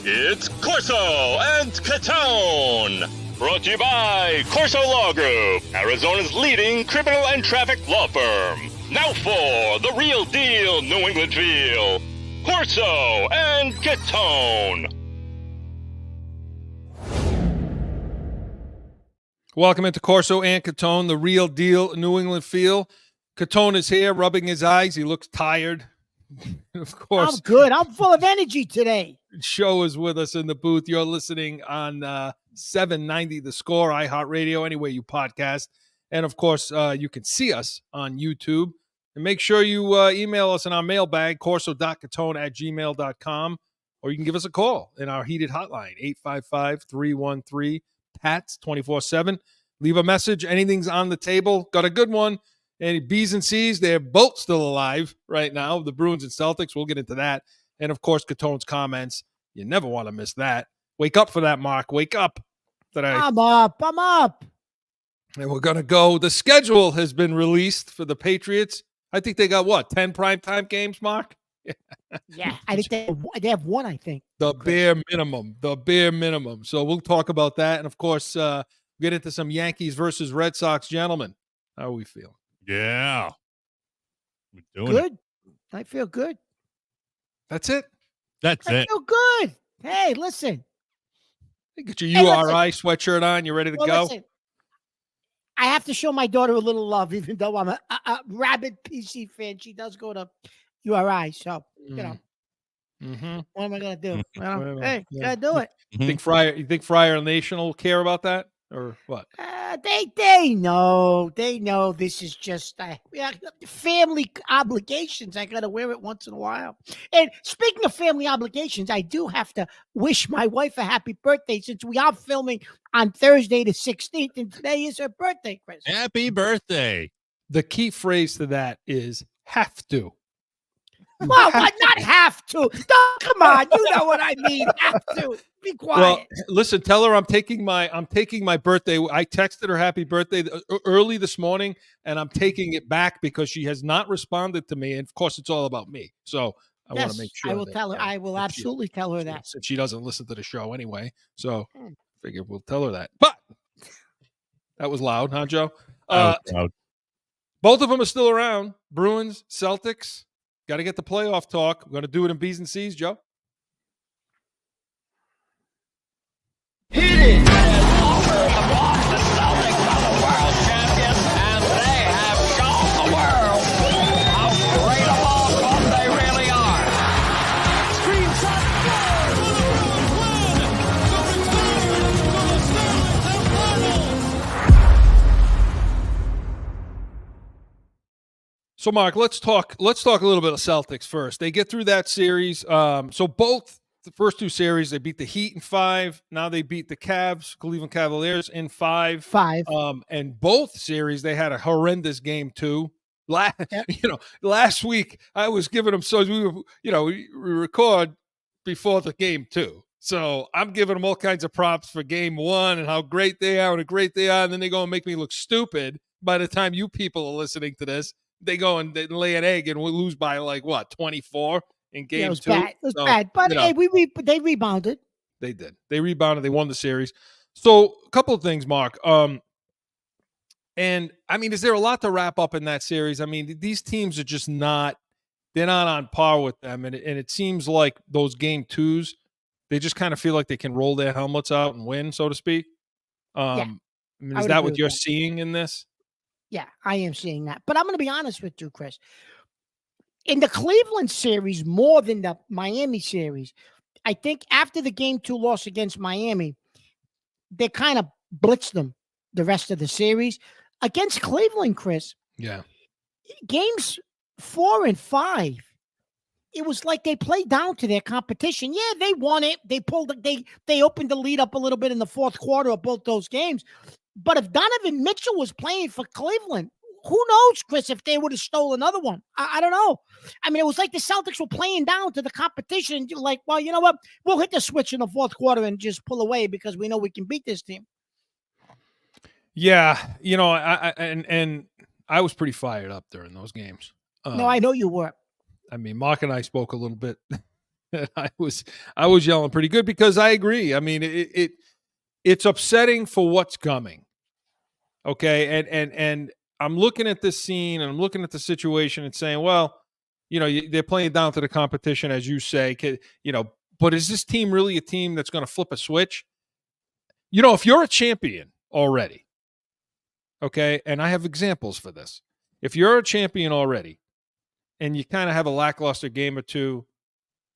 It's Corso and Catone. Brought to you by Corso Law Group, Arizona's leading criminal and traffic law firm. Now for the real deal New England feel. Corso and Catone. Welcome into Corso and Catone, the real deal New England feel. Catone is here, rubbing his eyes. He looks tired. Of course, I'm good. I'm full of energy today. Show is with us in the booth. You're listening on 790 The Score, iHeartRadio, anywhere you podcast. And, of course, you can see us on YouTube. And make sure you email us in our mailbag, corso.catone@gmail.com, or you can give us a call in our heated hotline, 855-313-PATS, 24/7. Leave a message. Anything's on the table. Got a good one. Any B's and C's, they're both still alive right now, the Bruins and Celtics. We'll get into that. And, of course, Catone's comments. You never want to miss that. Wake up for that, Mark. Wake up. I'm up. And we're going to go. The schedule has been released for the Patriots. I think they got, 10 primetime games, Mark? Yeah, I think they have one, I think. The bare minimum. So we'll talk about that. And, of course, get into some Yankees versus Red Sox. Gentlemen, how are we feeling? Yeah. We're doing Good. it. I feel good. That's it? That's I it. feel good. Hey, listen. You get your URI sweatshirt on. You ready to go? Listen, I have to show my daughter a little love, even though I'm a rabid PC fan. She does go to URI, so, you know. Mm-hmm. What am I going to do? Well, Hey, yeah. got to do it. You think Friar Nation will care about that or what? They know. They know this is just family obligations. I got to wear it once in a while. And speaking of family obligations, I do have to wish my wife a happy birthday since we are filming on Thursday the 16th, and today is her birthday, Chris. Happy birthday. The key phrase to that is have to. Well, what? Not have to. No, come on, you know what I mean. Have to. Be quiet. Well, listen, tell her I'm taking my birthday. I texted her happy birthday early this morning, and I'm taking it back because she has not responded to me. And of course, it's all about me. So I want to make sure. I will tell her. I will absolutely tell her that. Since she doesn't listen to the show anyway, so I figure we'll tell her that. But that was loud, huh, Joe? Loud. Both of them are still around. Bruins, Celtics. Got to get the playoff talk. We're going to do it in B's and C's, Joe. Hit it! The Celtics are the world champions, and they have shown the world how great a ball club they really are. Screen shot, So, Mark, let's talk a little bit of Celtics first. They get through that series. So both the first two series, they beat the Heat in 5. Now they beat the Cleveland Cavaliers in 5. And both series, they had a horrendous game too. Last week I was giving them we record before the game too. So I'm giving them all kinds of props for game 1 and how great they are and then they go and make me look stupid by the time you people are listening to this. They go and they lay an egg and we lose by 24 in game 2. It was bad. But hey, they rebounded. They did. They rebounded. They won the series. So a couple of things, Mark. And I mean, is there a lot to wrap up in that series? I mean, these teams are just they're not on par with them. And it seems like those game 2s, they just kind of feel like they can roll their helmets out and win, so to speak. I mean, is that what you're seeing in this? Yeah, I am seeing that. But I'm going to be honest with you, Chris. In the Cleveland series, more than the Miami series, I think after the game 2 loss against Miami, they kind of blitzed them the rest of the series. Against Cleveland, Chris, games 4 and 5, it was like they played down to their competition. Yeah, they won it. They opened the lead up a little bit in the fourth quarter of both those games. But if Donovan Mitchell was playing for Cleveland, who knows, Chris, if they would have stole another one. I don't know. I mean, it was like the Celtics were playing down to the competition. Like, well, you know what? We'll hit the switch in the fourth quarter and just pull away because we know we can beat this team. Yeah, I was pretty fired up during those games. No, I know you were. I mean, Mark and I spoke a little bit I was yelling pretty good because I agree. I mean, it's upsetting for what's coming. Okay, and I'm looking at this scene and I'm looking at the situation and saying, well, they're playing down to the competition, as you say, but is this team really a team that's going to flip a switch? If you're a champion already, okay, and I have examples for this. If you're a champion already and you kind of have a lackluster game or two,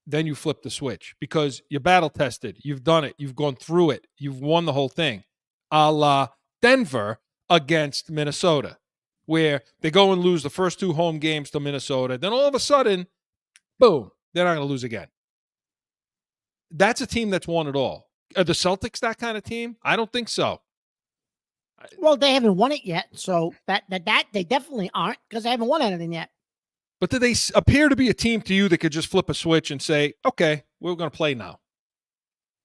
then you flip the switch because you're battle tested. You've done it. You've gone through it. You've won the whole thing. A la Denver against Minnesota, where they go and lose the first 2 home games to Minnesota. Then all of a sudden, boom, they're not going to lose again. That's a team that's won it all. Are the Celtics that kind of team? I don't think so. Well, they haven't won it yet, so that they definitely aren't because they haven't won anything yet. But do they appear to be a team to you that could just flip a switch and say, okay, we're going to play now?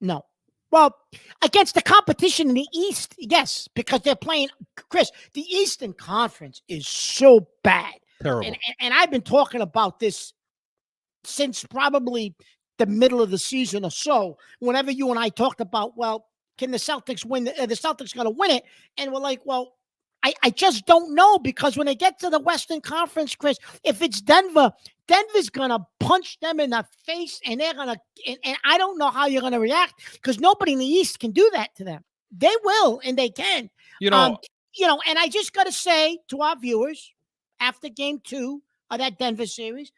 No. Well, against the competition in the East, yes, because they're playing, Chris, the Eastern Conference is so bad. Terrible. And I've been talking about this since probably the middle of the season or so, whenever you and I talked about, well, can the Celtics win? The Celtics going to win it. And we're like, well, I just don't know because when they get to the Western Conference, Chris, if it's Denver, Denver's going to punch them in the face and they're going to, and I don't know how you're going to react because nobody in the East can do that to them. They will, and they can. And I just got to say to our viewers after game 2 of that Denver series,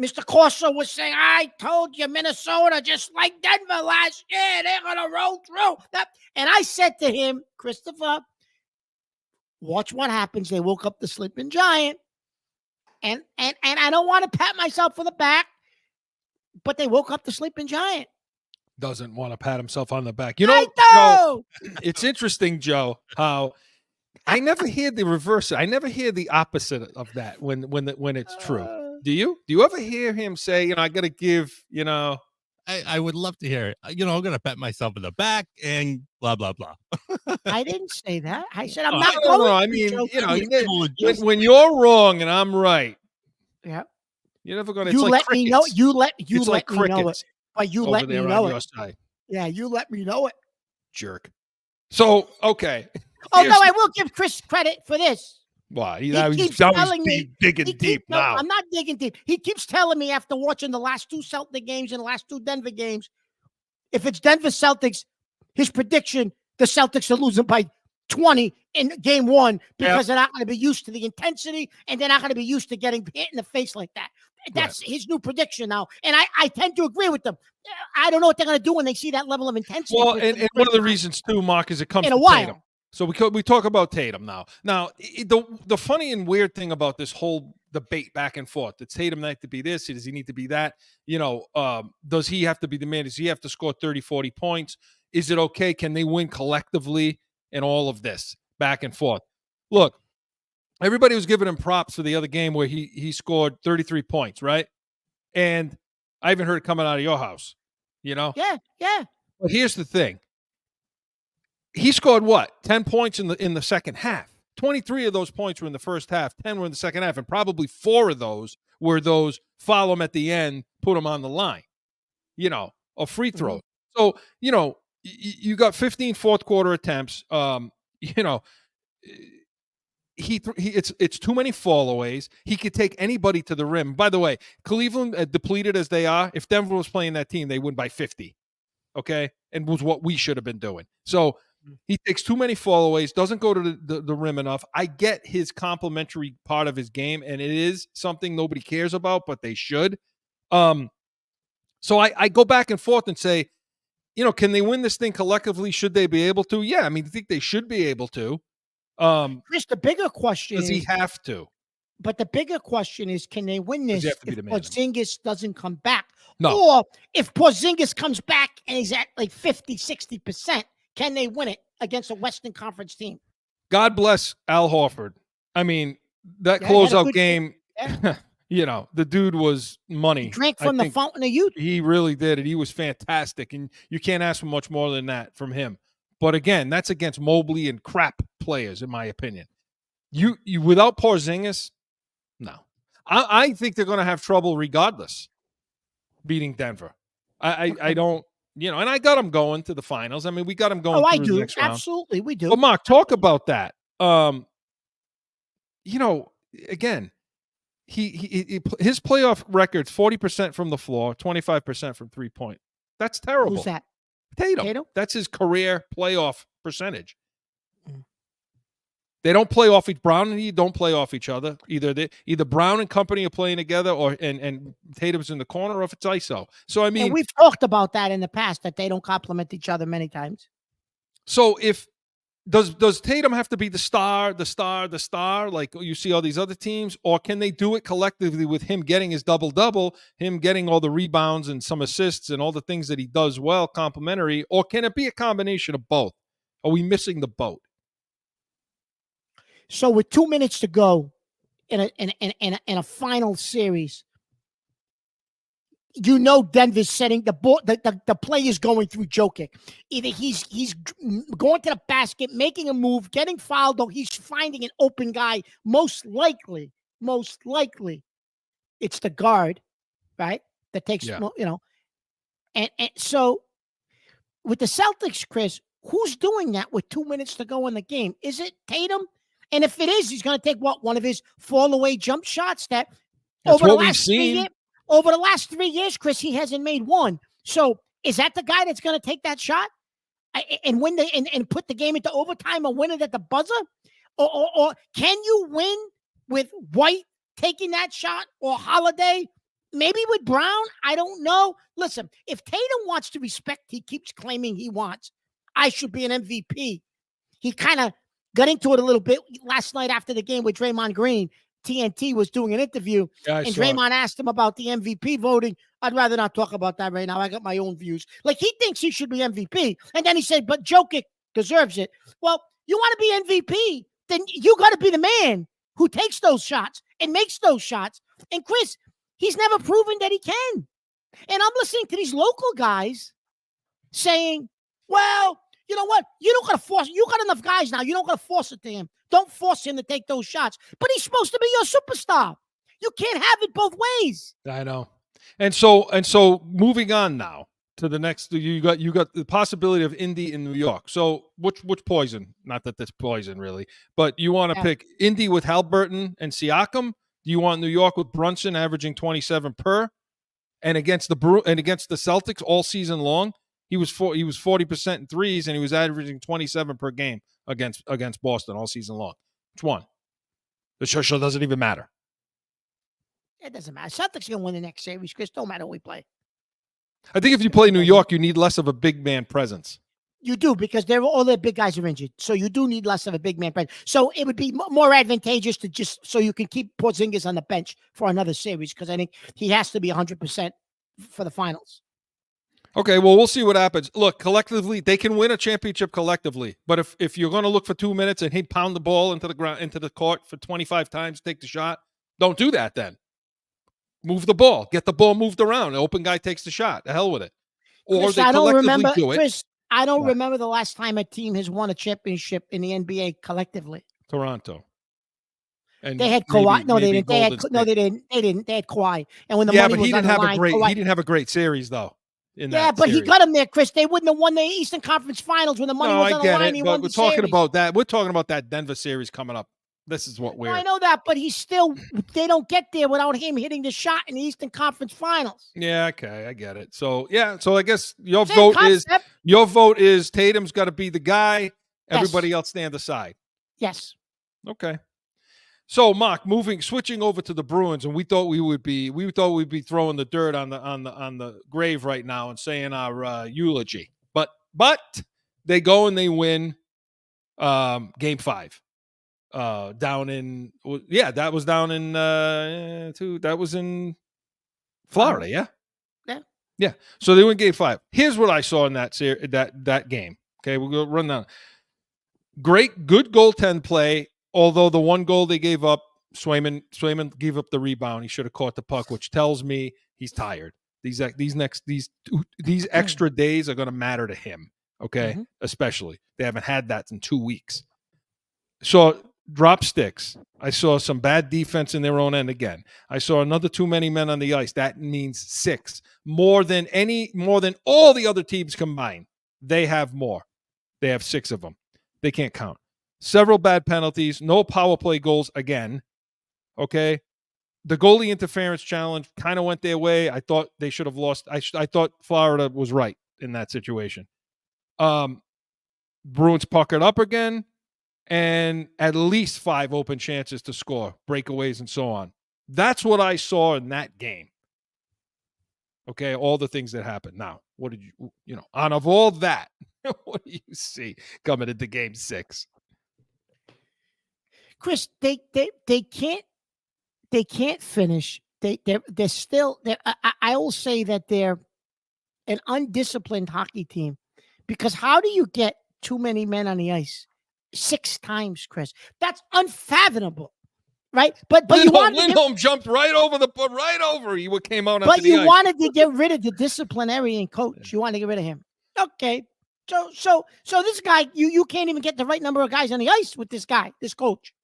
Mr. Corso was saying, I told you Minnesota, just like Denver last year, they're going to roll through. And I said to him, Christopher, watch what happens. They woke up the sleeping giant. And I don't want to pat myself on the back, but they woke up the sleeping giant. Doesn't want to pat himself on the back. Joe, it's interesting, Joe, how I never hear the reverse. I never hear the opposite of that when it's true. Do you? Do you ever hear him say, I got to give, I would love to hear it. I'm going to pat myself in the back and blah, blah, blah. I didn't say that. I said I'm not going. going. I mean, when you're wrong and I'm right. Yeah. You're never going to. You let me know. You let me crickets know it. But you let me know it. Side. Yeah, you let me know it. Jerk. So, okay. Although I will give Chris credit for this. Why? He keeps telling me digging deep now. I'm not digging deep. He keeps telling me after watching the last 2 Celtic games and the last 2 Denver games, if it's Denver Celtics, his prediction, the Celtics are losing by 20 in game 1 because they're not going to be used to the intensity and they're not going to be used to getting hit in the face like that. That's his new prediction now. And I tend to agree with them. I don't know what they're going to do when they see that level of intensity. Well, and one of the reasons too, Mark, is it comes in a to while. Tatum. So we talk about Tatum now. Now, the funny and weird thing about this whole debate back and forth, does Tatum need to be this? Does he need to be that? Does he have to be the man? Does he have to score 30, 40 points? Is it okay? Can they win collectively? And all of this back and forth. Look, everybody was giving him props for the other game where he scored 33 points, right? And I even heard it coming out of your house, Yeah. But here's the thing. He scored what? 10 points in the second half. 23 of those points were in the first half. 10 were in the second half. And probably 4 of those were those foul him at the end, put him on the line, a free throw. Mm-hmm. So, you got 15 fourth quarter attempts. It's too many fallaways. He could take anybody to the rim. By the way, Cleveland, depleted as they are, if Denver was playing that team, they win by 50. Okay, and was what we should have been doing. So he takes too many fallaways, doesn't go to the rim enough. I get his complimentary part of his game, and it is something nobody cares about, but they should. So I go back and forth and say, can they win this thing collectively? Should they be able to? Yeah, I mean, I think they should be able to. Chris, the bigger question does he have to? But the bigger question is, can they win this if Porzingis doesn't come back? No. Or if Porzingis comes back and he's at like 50, 60%, can they win it against a Western Conference team? God bless Al Horford. I mean, that closeout game, the dude was money. He drank from the fountain of youth. He really did, and he was fantastic, and you can't ask for much more than that from him. But again, that's against Mobley and crap players, in my opinion. You without Porzingis, no. I think they're going to have trouble regardless beating Denver. I don't, and I got them going to the finals. I mean, we got them going I through do. the next round. Absolutely, we do. But Mark, talk about that. Again, his playoff record's 40% from the floor, 25% from 3-point. That's terrible. Who's that? Tatum. That's his career playoff percentage. They don't play off each Brown and he don't play off each other. Either Brown and company are playing together, and Tatum's in the corner, or if it's ISO. So I mean, and we've talked about that in the past, that they don't complement each other many times. So if does Tatum have to be the star, like you see all these other teams, or can they do it collectively with him getting his double-double, him getting all the rebounds and some assists and all the things that he does well, complementary, or can it be a combination of both? Are we missing the boat? So with 2 minutes to go in a final series, Denver's setting the ball. The play is going through Jokic. Either he's going to the basket, making a move, getting fouled, or he's finding an open guy. Most likely, it's the guard, right? That takes And so with the Celtics, Chris, who's doing that with 2 minutes to go in the game? Is it Tatum? And if it is, he's going to take one of his fall-away jump shots that over the last 3 years, Chris, he hasn't made one. So is that the guy that's going to take that shot and win and put the game into overtime or win it at the buzzer? Or can you win with White taking that shot or Holiday? Maybe with Brown? I don't know. Listen, if Tatum wants to respect, he keeps claiming he wants, I should be an MVP. He kind of got into it a little bit last night after the game with Draymond Green. TNT was doing an interview, and Draymond asked him about the MVP voting. I'd rather not talk about that right now. I got my own views. Like, he thinks he should be MVP. And then he said, but Jokic deserves it. Well, you want to be MVP, then you got to be the man who takes those shots and makes those shots. And Chris, he's never proven that he can. And I'm listening to these local guys saying, well, you know what? You don't got to force. You got enough guys now. You don't got to force it to him. Don't force him to take those shots. But he's supposed to be your superstar. You can't have it both ways. I know. And so moving on now to the next, you got the possibility of Indy in New York. So which poison? Not that that's poison really, but you want to pick Indy with Haliburton and Siakam? Do you want New York with Brunson averaging 27 per, and against the Celtics all season long? He was 40% in threes, and he was averaging 27 per game against Boston all season long. Which one? The show doesn't even matter. It doesn't matter. Celtics are going to win the next series, Chris. Don't matter who we play. I think if you play New York, you need less of a big man presence. You do, because all their big guys are injured. So you do need less of a big man presence. So it would be more advantageous to just so you can keep Porzingis on the bench for another series, because I think he has to be 100% for the finals. Okay, well, we'll see what happens. Look, collectively, they can win a championship collectively. But if you're going to look for 2 minutes and he pound the ball into the court for 25 times, take the shot, don't do that then. Move the ball. Get the ball moved around. The open guy takes the shot. The hell with it. Or Chris, they collectively do it. Chris, I don't remember the last time a team has won a championship in the NBA collectively. Toronto. And they had Kawhi. No, they didn't. They had Kawhi. And when the money was on the line, he didn't have a great series though. But he got him there, Chris. They wouldn't have won the Eastern Conference Finals when the money was on the line. But we're talking about that. We're talking about that Denver series coming up. This is what we're. I know that, but they don't get there without him hitting the shot in the Eastern Conference Finals. Yeah, okay, I get it. So I guess your vote is Tatum's got to be the guy. Everybody else stand aside. Yes. Okay. So, Mark, switching over to the Bruins, and we thought we'd be throwing the dirt on the grave right now and saying our eulogy, but they go and they win Game 5. That was in Florida, yeah. So they win Game 5. Here's what I saw in that game. Okay, we'll go run down. Good goaltend play. Although the one goal they gave up, Swayman gave up the rebound. He should have caught the puck, which tells me he's tired. These extra days are going to matter to him. Okay, especially they haven't had that in 2 weeks. So drop sticks. I saw some bad defense in their own end again. I saw another too many men on the ice. That means 6. More than all the other teams combined. They have more. They have 6 of them. They can't count. Several bad penalties. No power play goals again. Okay. The goalie interference challenge kind of went their way. I thought they should have lost. I thought Florida was right in that situation. Bruins puckered up again, and at least 5 open chances to score, breakaways, and so on. That's what I saw in that game. Okay, all the things that happened. Now, what did out of all that, what do you see coming into Game 6? Chris, they can't finish. They're still. I will say that they're an undisciplined hockey team, because how do you get too many men on the ice 6 times, Chris? That's unfathomable, right? But Lindholm jumped right over. He came out. But you wanted to get rid of the disciplinarian coach. You wanted to get rid of him. Okay, so this guy, you can't even get the right number of guys on the ice with this guy, this coach.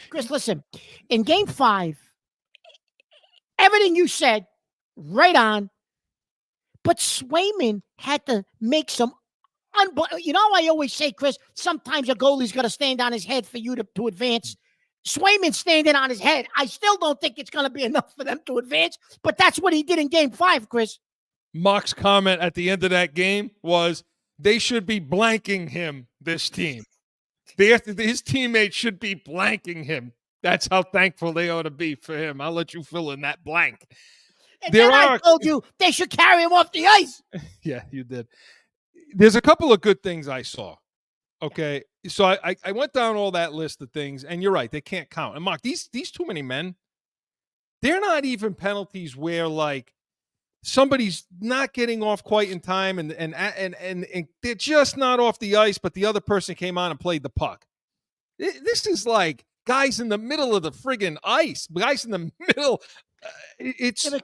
Chris, listen, in Game 5, everything you said, right on. But Swayman had to make some I always say, Chris, sometimes a goalie's got to stand on his head for you to advance. Swayman standing on his head. I still don't think it's going to be enough for them to advance, but that's what he did in Game 5, Chris. Mock's comment at the end of that game was, they should be blanking him, this team. His teammates should be blanking him. That's how thankful they ought to be for him. I'll let you fill in that blank. And I told you they should carry him off the ice. Yeah, you did. There's a couple of good things I saw. Okay, so I went down all that list of things, and you're right, they can't count. And Mark, these too many men, they're not even penalties where like somebody's not getting off quite in time, and they're just not off the ice, but the other person came on and played the puck. This is like guys in the middle of the friggin' ice, guys in the middle.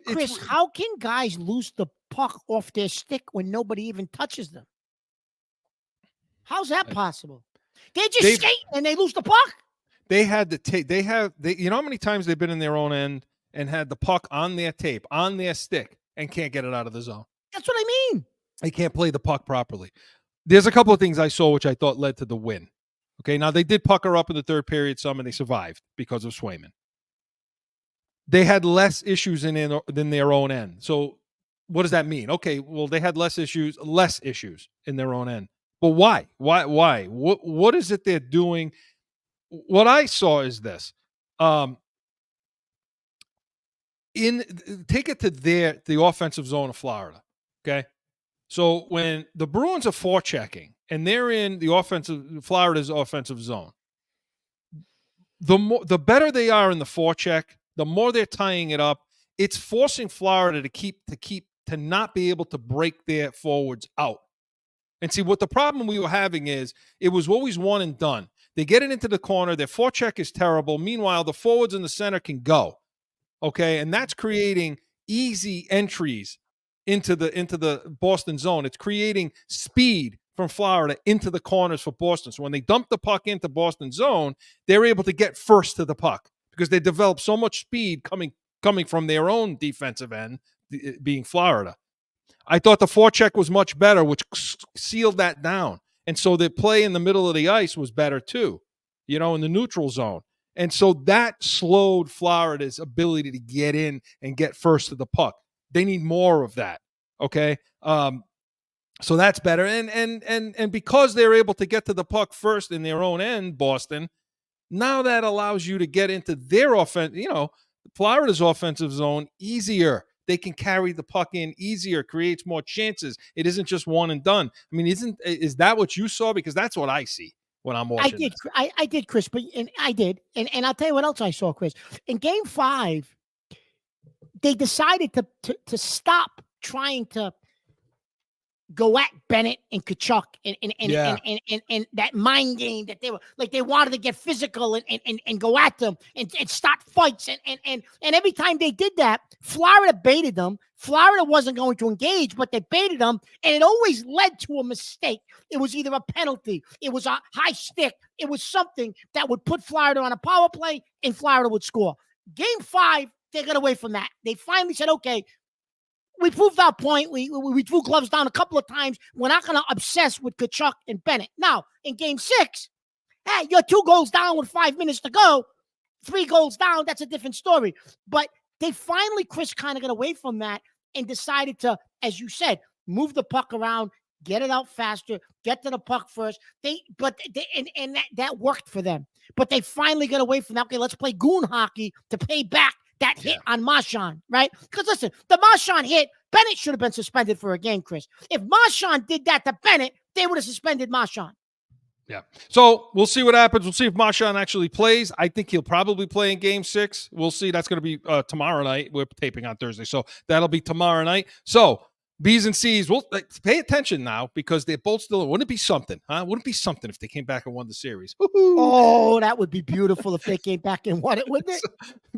Chris, how can guys lose the puck off their stick when nobody even touches them? How's that possible? They're just skating and they lose the puck. They had to take. You know how many times they've been in their own end and had the puck on their tape, on their stick, and can't get it out of the zone. That's what I mean. They can't play the puck properly. There's a couple of things I saw which I thought led to the win. Okay, now they did pucker up in the third period some, and they survived because of Swayman. They had less issues than their own end. So what does that mean? Okay, well, they had less issues in their own end. But why? Why? What is it they're doing? What I saw is this. Take it to the offensive zone of Florida. Okay. So when the Bruins are forechecking and they're in Florida's offensive zone, the better they are in the forecheck, the more they're tying it up. It's forcing Florida to not be able to break their forwards out. And see, what the problem we were having is it was always one and done. They get it into the corner. Their forecheck is terrible. Meanwhile, the forwards in the center can go. Okay, and that's creating easy entries into the Boston zone. It's creating speed from Florida into the corners for Boston. So when they dump the puck into Boston zone, they're able to get first to the puck because they develop so much speed coming from their own defensive end, being Florida. I thought the forecheck was much better, which sealed that down. And so the play in the middle of the ice was better too, in the neutral zone. And so that slowed Florida's ability to get in and get first to the puck. They need more of that. Okay. So that's better. And because they're able to get to the puck first in their own end, Boston, now that allows you to get into their offense, Florida's offensive zone easier. They can carry the puck in easier, creates more chances. It isn't just one and done. I mean, is that what you saw? Because that's what I see when I'm watching. I did, Chris, and I'll tell you what else I saw, Chris. In Game 5, they decided to stop trying to go at Bennett and Kachuk and that mind game that they were like they wanted to get physical and go at them and start fights and every time they did that, Florida baited them. Florida wasn't going to engage, but they baited them, and it always led to a mistake. It was either a penalty, it was a high stick, it was something that would put Florida on a power play, and Florida would score. Game 5, they got away from that. They finally said, okay, we proved our point. We threw gloves down a couple of times. We're not going to obsess with Kachuk and Bennett. Now, in game 6, hey, you're 2 goals down with 5 minutes to go. 3 goals down, that's a different story. But they finally, Chris, kind of got away from that and decided to, as you said, move the puck around, get it out faster, get to the puck first. That worked for them. But they finally got away from that. Okay, let's play goon hockey to pay back that hit on Marchand, right? Because listen, the Marchand hit, Bennett should have been suspended for a game, Chris. If Marchand did that to Bennett, they would have suspended Marchand. Yeah. So we'll see what happens. We'll see if Marchand actually plays. I think he'll probably play in game 6. We'll see. That's going to be tomorrow night. We're taping on Thursday. So that'll be tomorrow night. So B's and C's, we'll pay attention now because they're both still. Wouldn't it be something? Huh? Wouldn't it be something if they came back and won the series? Woo-hoo. Oh, that would be beautiful if they came back and won it, wouldn't it?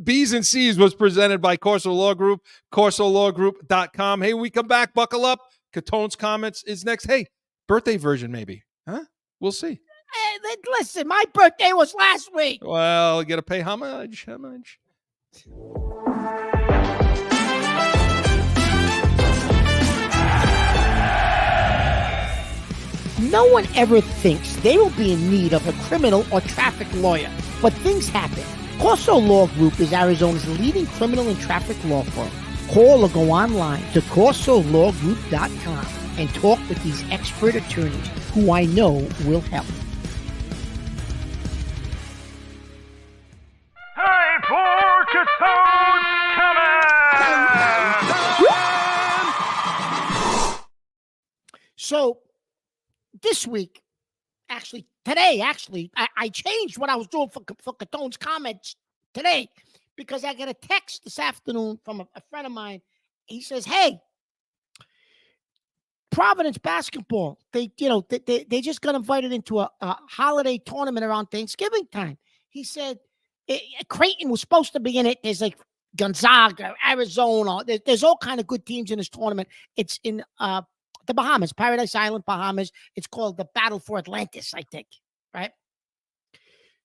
B's and C's was presented by Corso Law Group, CorsoLawGroup.com. Hey, when we come back, buckle up. Catone's comments is next. Hey, birthday version maybe. Huh? We'll see. Hey, listen, my birthday was last week. Well, you got to pay homage. Homage. No one ever thinks they will be in need of a criminal or traffic lawyer, but things happen. Corso Law Group is Arizona's leading criminal and traffic law firm. Call or go online to CorsoLawGroup.com and talk with these expert attorneys who I know will help. Time for Catone's comment! So, this week, today, I changed what I was doing for Catone's comments today because I got a text this afternoon from a friend of mine. He says, hey, Providence basketball, they just got invited into a holiday tournament around Thanksgiving time. He said, Creighton was supposed to be in it. There's like Gonzaga, Arizona. There's all kind of good teams in this tournament. It's in the Bahamas, Paradise Island, Bahamas. It's called the Battle for Atlantis, I think, right?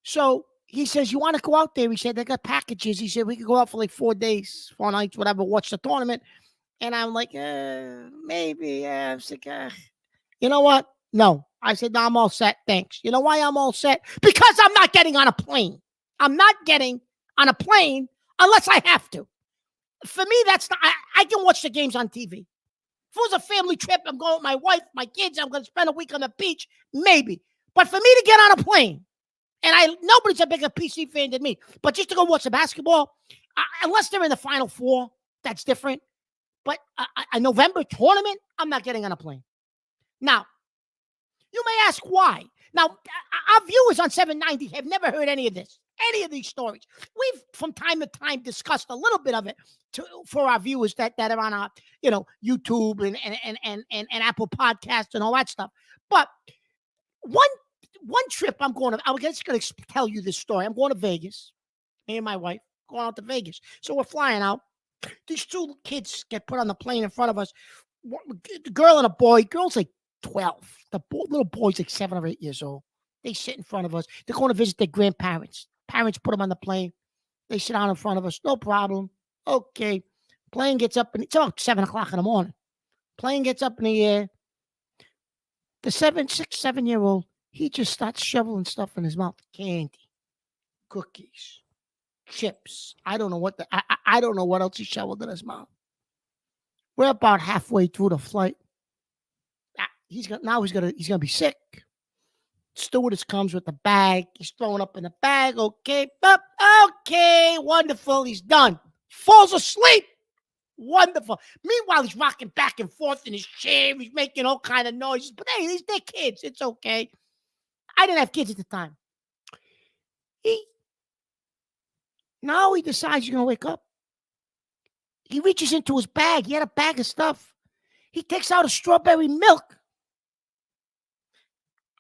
So he says, you want to go out there? He said, they got packages. He said, we could go out for like 4 days, 4 nights, whatever, watch the tournament. And I'm like, maybe. I was like, you know what? No. I said, no, I'm all set. Thanks. You know why I'm all set? Because I'm not getting on a plane. I'm not getting on a plane unless I have to. For me, that's not, I can watch the games on TV. If it was a family trip, I'm going with my wife, my kids, I'm going to spend a week on the beach, maybe. But for me to get on a plane, and nobody's a bigger PC fan than me, but just to go watch the basketball, unless they're in the Final Four, that's different. But a November tournament, I'm not getting on a plane. Now, you may ask why. Now, our viewers on 790 have never heard any of this, any of these stories. We've, from time to time, discussed a little bit of it for our viewers that are on our, YouTube and Apple Podcasts and all that stuff. But one trip I'm just going to tell you this story. I'm going to Vegas. Me and my wife going out to Vegas. So we're flying out. These 2 kids get put on the plane in front of us. The girl and a boy. Girl's like 12. The little boy's like 7 or 8 years old. They sit in front of us. They're going to visit their grandparents. Parents put them on the plane. They sit down in front of us. No problem. Okay. Plane gets up, and it's about 7 o'clock in the morning. Plane gets up in the air. The 7-year-old, he just starts shoveling stuff in his mouth. Candy, cookies, chips. I don't know what I don't know what else he shoveled in his mouth. We're about halfway through the flight. He's gonna be sick. Stewardess comes with the bag. He's throwing up in the bag. Okay, okay, wonderful. He's done. Falls asleep. Wonderful. Meanwhile, he's rocking back and forth in his chair. He's making all kind of noises. But hey, they're kids. It's okay. I didn't have kids at the time. Now he decides he's going to wake up. He reaches into his bag. He had a bag of stuff. He takes out a strawberry milk.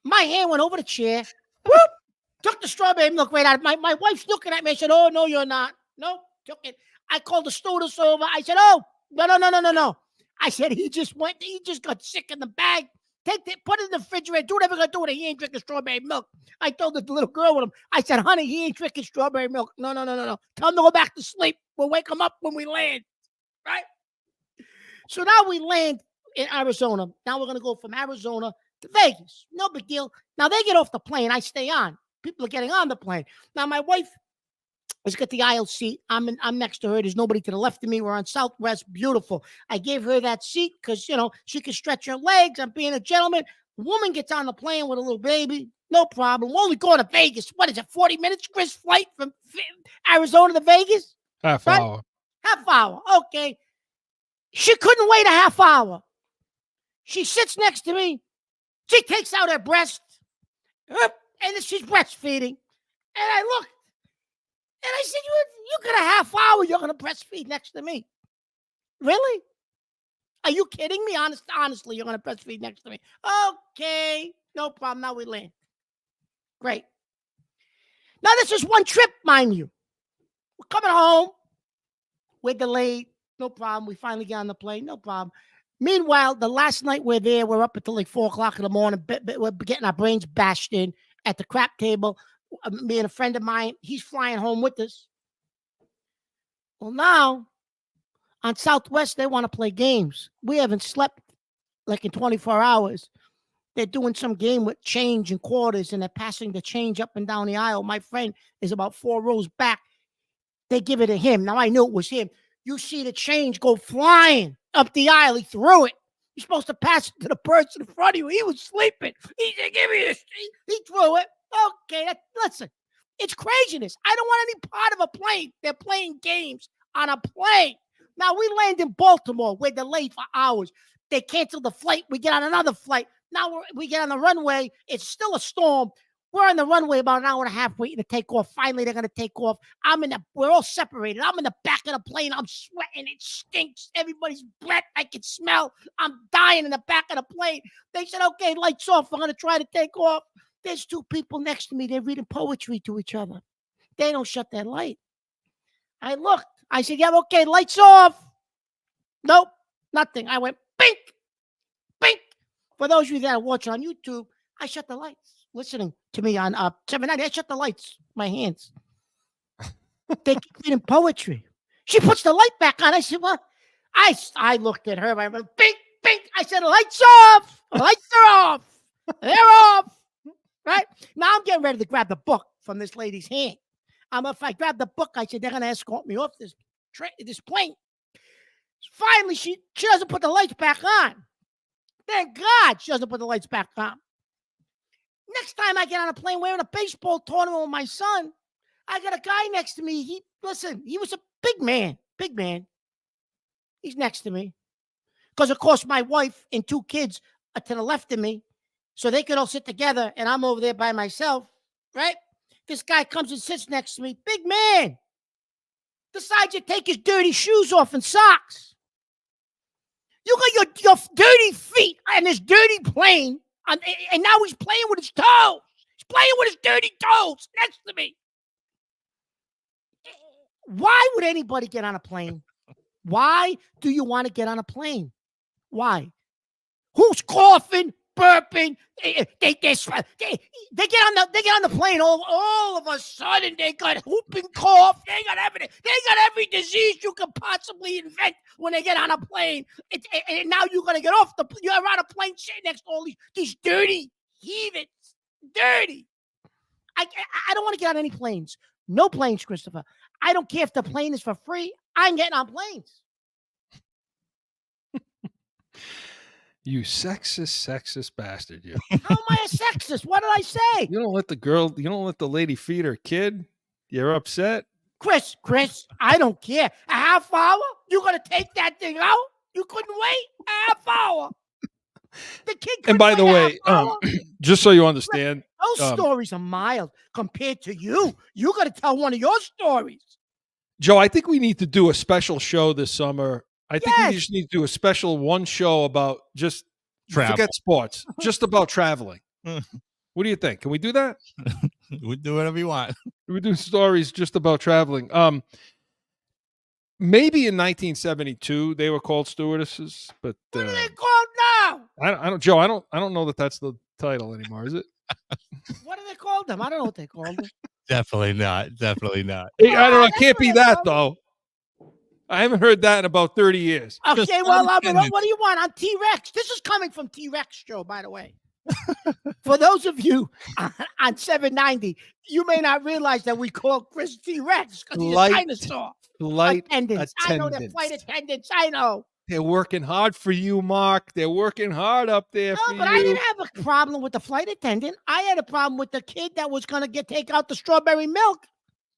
My hand went over the chair. Whoop! Took the strawberry milk right out. My wife's looking at me. I said, "Oh, no, you're not." No, took it. I called the stewardess over. I said, "Oh, no. I said, he just got sick in the bag. Take it, put it in the refrigerator. Do whatever you're going to do with it. He ain't drinking strawberry milk." I told the little girl with him. I said, "Honey, he ain't drinking strawberry milk. No. Tell him to go back to sleep. We'll wake him up when we land." Right? So now we land in Arizona. Now we're going to go from Arizona to Vegas. No big deal. Now they get off the plane. I stay on. People are getting on the plane. Now my wife has got the aisle seat. I'm next to her. There's nobody to the left of me. We're on Southwest. Beautiful. I gave her that seat because, she can stretch her legs. I'm being a gentleman. Woman gets on the plane with a little baby. No problem. We're only going to Vegas. What is it, 40 minutes, Chris, flight from Arizona to Vegas? Half hour. Half hour. Okay. She couldn't wait a half hour. She sits next to me. She takes out her breast. And she's breastfeeding. And I looked. And I said, you got a half hour, you're going to breastfeed next to me. Really? Are you kidding me? Honestly, you're going to breastfeed next to me. Okay. No problem. Now we land. Great. Now this is one trip, mind you. We're coming home. We're delayed. No problem. We finally get on the plane. No problem. Meanwhile, the last night we're there, we're up until like 4 o'clock in the morning. We're getting our brains bashed in at the crap table. Me and a friend of mine, he's flying home with us. Well, now, on Southwest, they want to play games. We haven't slept like in 24 hours. They're doing some game with change and quarters, and they're passing the change up and down the aisle. My friend is about 4 rows back. They give it to him. Now, I knew it was him. You see the change go flying up the aisle. He threw it. You're supposed to pass it to the person in front of you. He was sleeping. He said, "Give me this." He threw it. Okay, listen, it's craziness. I don't want any part of a plane. They're playing games on a plane. Now, we land in Baltimore. We're delayed for hours. They canceled the flight. We get on another flight. Now we get on the runway. It's still a storm. We're on the runway about an hour and a half waiting to take off. Finally, they're going to take off. We're all separated. I'm in the back of the plane. I'm sweating. It stinks. Everybody's breath I can smell. I'm dying in the back of the plane. They said, "Okay, lights off. We're going to try to take off." There's 2 people next to me. They're reading poetry to each other. They don't shut that light. I looked. I said, "Yeah, okay, lights off." Nope, nothing. I went, bink, bink. For those of you that are watching on YouTube, I shut the lights. Listening to me on 790, I shut the lights. My hands. They keep reading poetry. She puts the light back on. I said, "Well," I looked at her. I went, bink, bink. I said, "Lights off. Lights are off. They're off." Right? Now I'm getting ready to grab the book from this lady's hand. If I grab the book, I said, they're going to escort me off this plane. Finally, she doesn't put the lights back on. Thank God she doesn't put the lights back on. Next time I get on a plane wearing a baseball tournament with my son, I got a guy next to me. He was a big man. He's next to me. Because, of course, my wife and 2 kids are to the left of me. So they could all sit together, and I'm over there by myself, right? This guy comes and sits next to me. Big man. Decides to take his dirty shoes off and socks. You got your dirty feet on this dirty plane, and now he's playing with his toes. He's playing with his dirty toes next to me. Why would anybody get on a plane? Why do you want to get on a plane? Why? Who's coughing? Burping, they get on the plane. All of a sudden, they got whooping cough. They got everything. They got every disease you could possibly invent when they get on a plane. And now you're gonna get off you're on a plane sitting next to all these dirty heathens. Dirty. I don't want to get on any planes. No planes, Christopher. I don't care if the plane is for free. I'm getting on planes. You sexist bastard, you. How am I a sexist? What did I say? You don't let the lady feed her kid? You're upset? Chris, I don't care. A half hour? You gonna take that thing out? You couldn't wait a half hour. The kid And by the way, just so you understand, those stories are mild compared to you. You got to tell one of your stories. Joe, I think we need to do a special show this summer I think we Yes. just need to do a special one show about just Travel. forget sports, just about traveling. What do you think? Can we do that? We do whatever you want. We do stories just about traveling. Maybe in 1972 they were called stewardesses, but What are they called now? I don't, Joe. I don't know that that's the title anymore. Is it? What do they call them? I don't know what they call them. Definitely not. Definitely not. I don't know. It that's can't what be I that thought. though. I haven't heard that in about 30 years. Okay, Just well, what unattended. do you want? I'm T-Rex. This is coming from T-Rex, Joe, by the way. For those of you on 790, you may not realize that we call Chris T-Rex because he's Light a dinosaur. Flight Attendants. I know they're attendants. flight attendants. I know. They're working hard for you, Mark. They're working hard up there No, for but you. I didn't have a problem with the flight attendant. I had a problem with the kid that was going to take out the strawberry milk.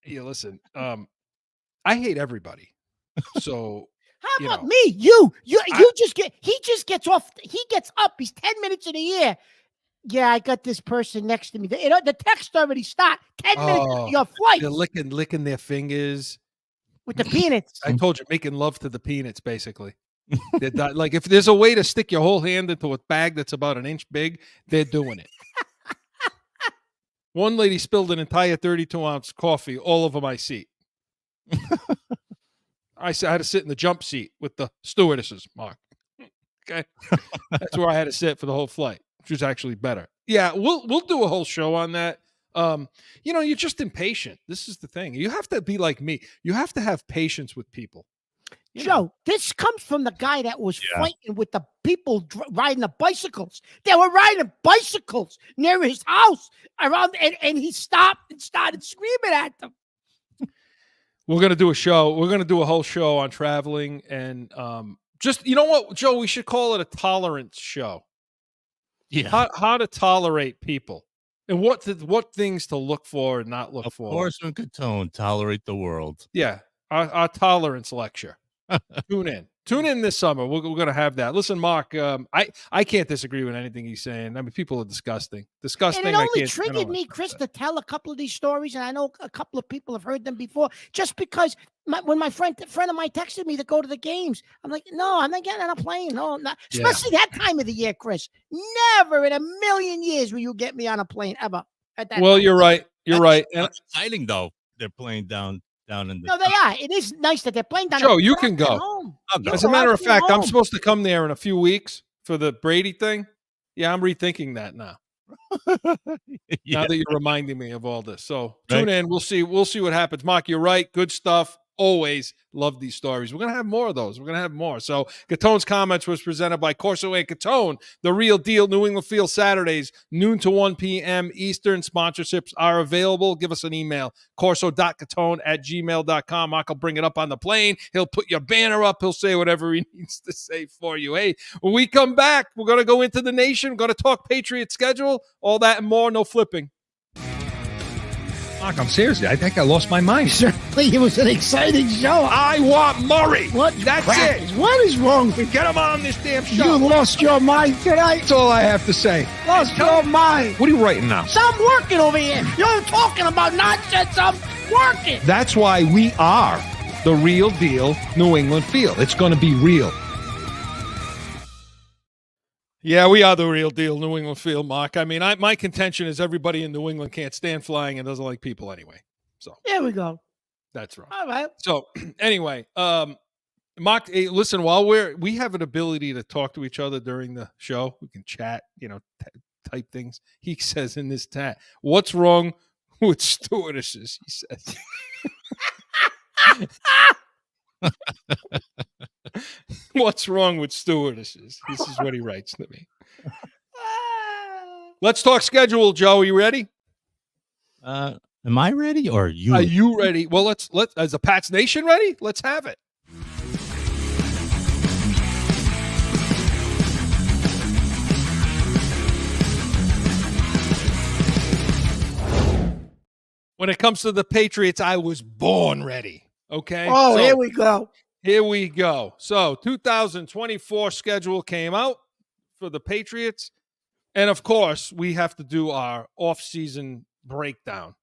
Yeah, listen. I hate everybody. So How You about know. me? You just get, he just gets off, he gets up, he's 10 minutes in the air. Yeah, I got this person next to me. The text already stopped. 10 minutes Oh, into your flight they're licking their fingers. with the peanuts. I told you, making love to the peanuts, basically. Like if there's a way to stick your whole hand into a bag that's about an inch big, they're doing it. One lady spilled an entire 32-ounce coffee all over my seat. I had to sit in the jump seat with the stewardesses, Mark. Okay, that's where I had to sit for the whole flight, which was actually better. Yeah, we'll do a whole show on that. You're just impatient. This is the thing. You have to be like me. You have to have patience with people. Joe, this comes from the guy that was fighting with the people riding the bicycles. They were riding bicycles near his house around, and he stopped and started screaming at them. We're gonna do a show. We're gonna do a whole show on traveling and just you know what, Joe? We should call it a tolerance show. Yeah. How to tolerate people and what things to look for and not look for. CORSO CATONE, tolerate the world. Yeah, our tolerance lecture. Tune in this summer. We're going to have that. Listen, Mark, I can't disagree with anything he's saying. I mean, people are disgusing. And it only triggered me, Chris, to tell a couple of these stories, and I know a couple of people have heard them before. Just because when my friend of mine texted me to go to the games, I'm like, no, I'm not getting on a plane. No, not. Especially that time of the year, Chris. Never in a million years will you get me on a plane ever. Well, you're right. You're right. And exciting though. They're playing down in the. No, they are. It is nice that they're playing down. Joe, you can go. As a matter of fact, I'm supposed to come there in a few weeks for the Brady thing. Yeah, I'm rethinking that now. Now that you're reminding me of all this. So tune in. We'll see what happens. Mark, you're right. Good stuff. Always love these stories. We're going to have more of those. We're going to have more. So Catone's Comments was presented by Corso and Catone, the real deal. New England Field Saturdays, noon to 1 p.m. Eastern. Sponsorships are available. Give us an email, corso.catone@gmail.com. Mark will bring it up on the plane. He'll put your banner up. He'll say whatever he needs to say for you. Hey, when we come back, we're going to go into the nation. We're going to talk Patriots schedule, all that and more. No flipping. Mark, I'm serious. I think I lost my mind. Certainly, it was an exciting show. I want Murray. What? That's crap it. What is wrong with you? Get him on this damn show. You lost your mind tonight. That's all I have to say. Lost your mind. What are you writing now? So I'm working over here. You're talking about nonsense. I'm working. That's why we are the real deal New England Field. It's going to be real. Yeah, we are the real deal New England Field, Mark. I mean, my contention is everybody in New England can't stand flying and doesn't like people anyway. So there we go. That's right. All right. So anyway, Mark, hey, listen, while we have an ability to talk to each other during the show, we can chat, type things. He says in this chat, what's wrong with stewardesses? He says. What's wrong with stewardesses? This is what he writes to me. Let's talk schedule, Joe. Are you ready? Am I ready or you? Are you ready? Well, let's as a Pats Nation ready? Let's have it. When it comes to the Patriots, I was born ready. Okay. Oh, here we go. Here we go. So 2024 schedule came out for the Patriots. And of course, we have to do our off-season breakdown,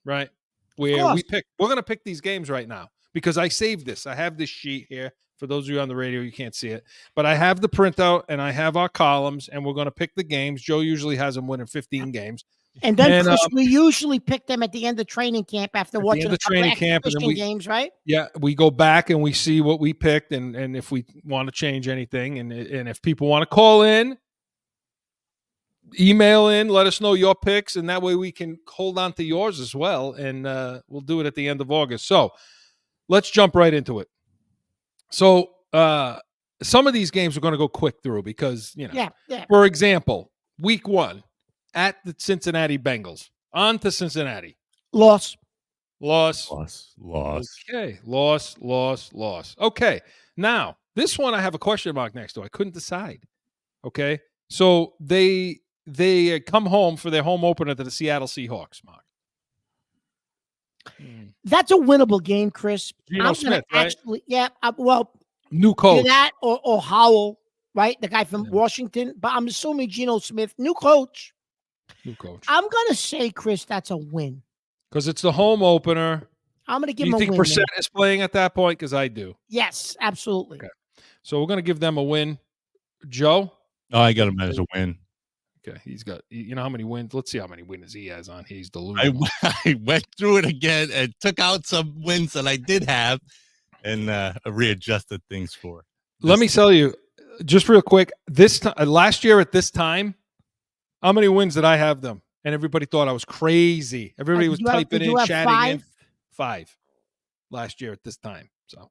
right? Where we're going to pick these games right now because I saved this. I have this sheet here For those of you on the radio, you can't see it, but I have the printout and I have our columns, and we're going to pick the games. Joe usually has them winning 15 games. And then, Chris, we usually pick them at the end of training camp after watching the training camp, and then games, right? Yeah, we go back and we see what we picked, and if we want to change anything, and if people want to call in, email in, let us know your picks, and that way we can hold on to yours as well, and we'll do it at the end of August. So let's jump right into it. So some of these games we're going to go quick through because, for example, week 1 at the Cincinnati Bengals. On to Cincinnati. Loss. Okay, loss. Okay, now this one I have a question mark next to. I couldn't decide. Okay, so they come home for their home opener to the Seattle Seahawks, Mark. That's a winnable game, Chris. Geno Smith, right? New coach. That or Howell, right? The guy from Washington. But I'm assuming Geno Smith, new coach. I'm going to say, Chris, that's a win. Because it's the home opener. I'm going to give him a win. You think Brissett is playing at that point? Because I do. Yes, absolutely. Okay. So we're going to give them a win. Joe? Oh, I got him as a win. Okay, he's got, how many wins? Let's see how many wins he has on. He's delusional. I went through it again and took out some wins that I did have and readjusted things for. Let me tell you, just real quick, last year at this time, how many wins did I have them? And everybody thought I was crazy. Everybody was typing in, chatting in. 5 last year at this time. So,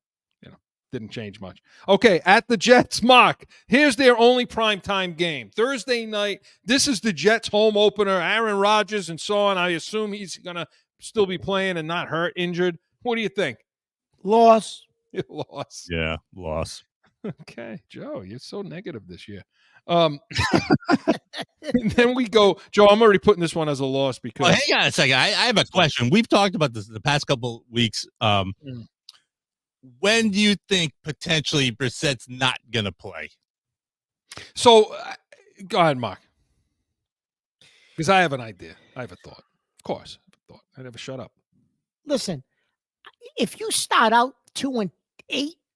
didn't change much. Okay, at the Jets, Mark. Here's their only primetime game. Thursday night. This is the Jets home opener. Aaron Rodgers and so on. I assume he's going to still be playing and not hurt, injured. What do you think? Loss. Loss. Yeah, loss. Okay, Joe, you're so negative this year. And then we go, Joe, I'm already putting this one as a loss because. Well, hang on a second. I have a question. We've talked about this the past couple weeks. When do you think potentially Brissett's not going to play? So, go ahead, Mark. Because I have an idea. I have a thought. Of course, I have a thought. I never shut up. Listen, if you start out 2-8,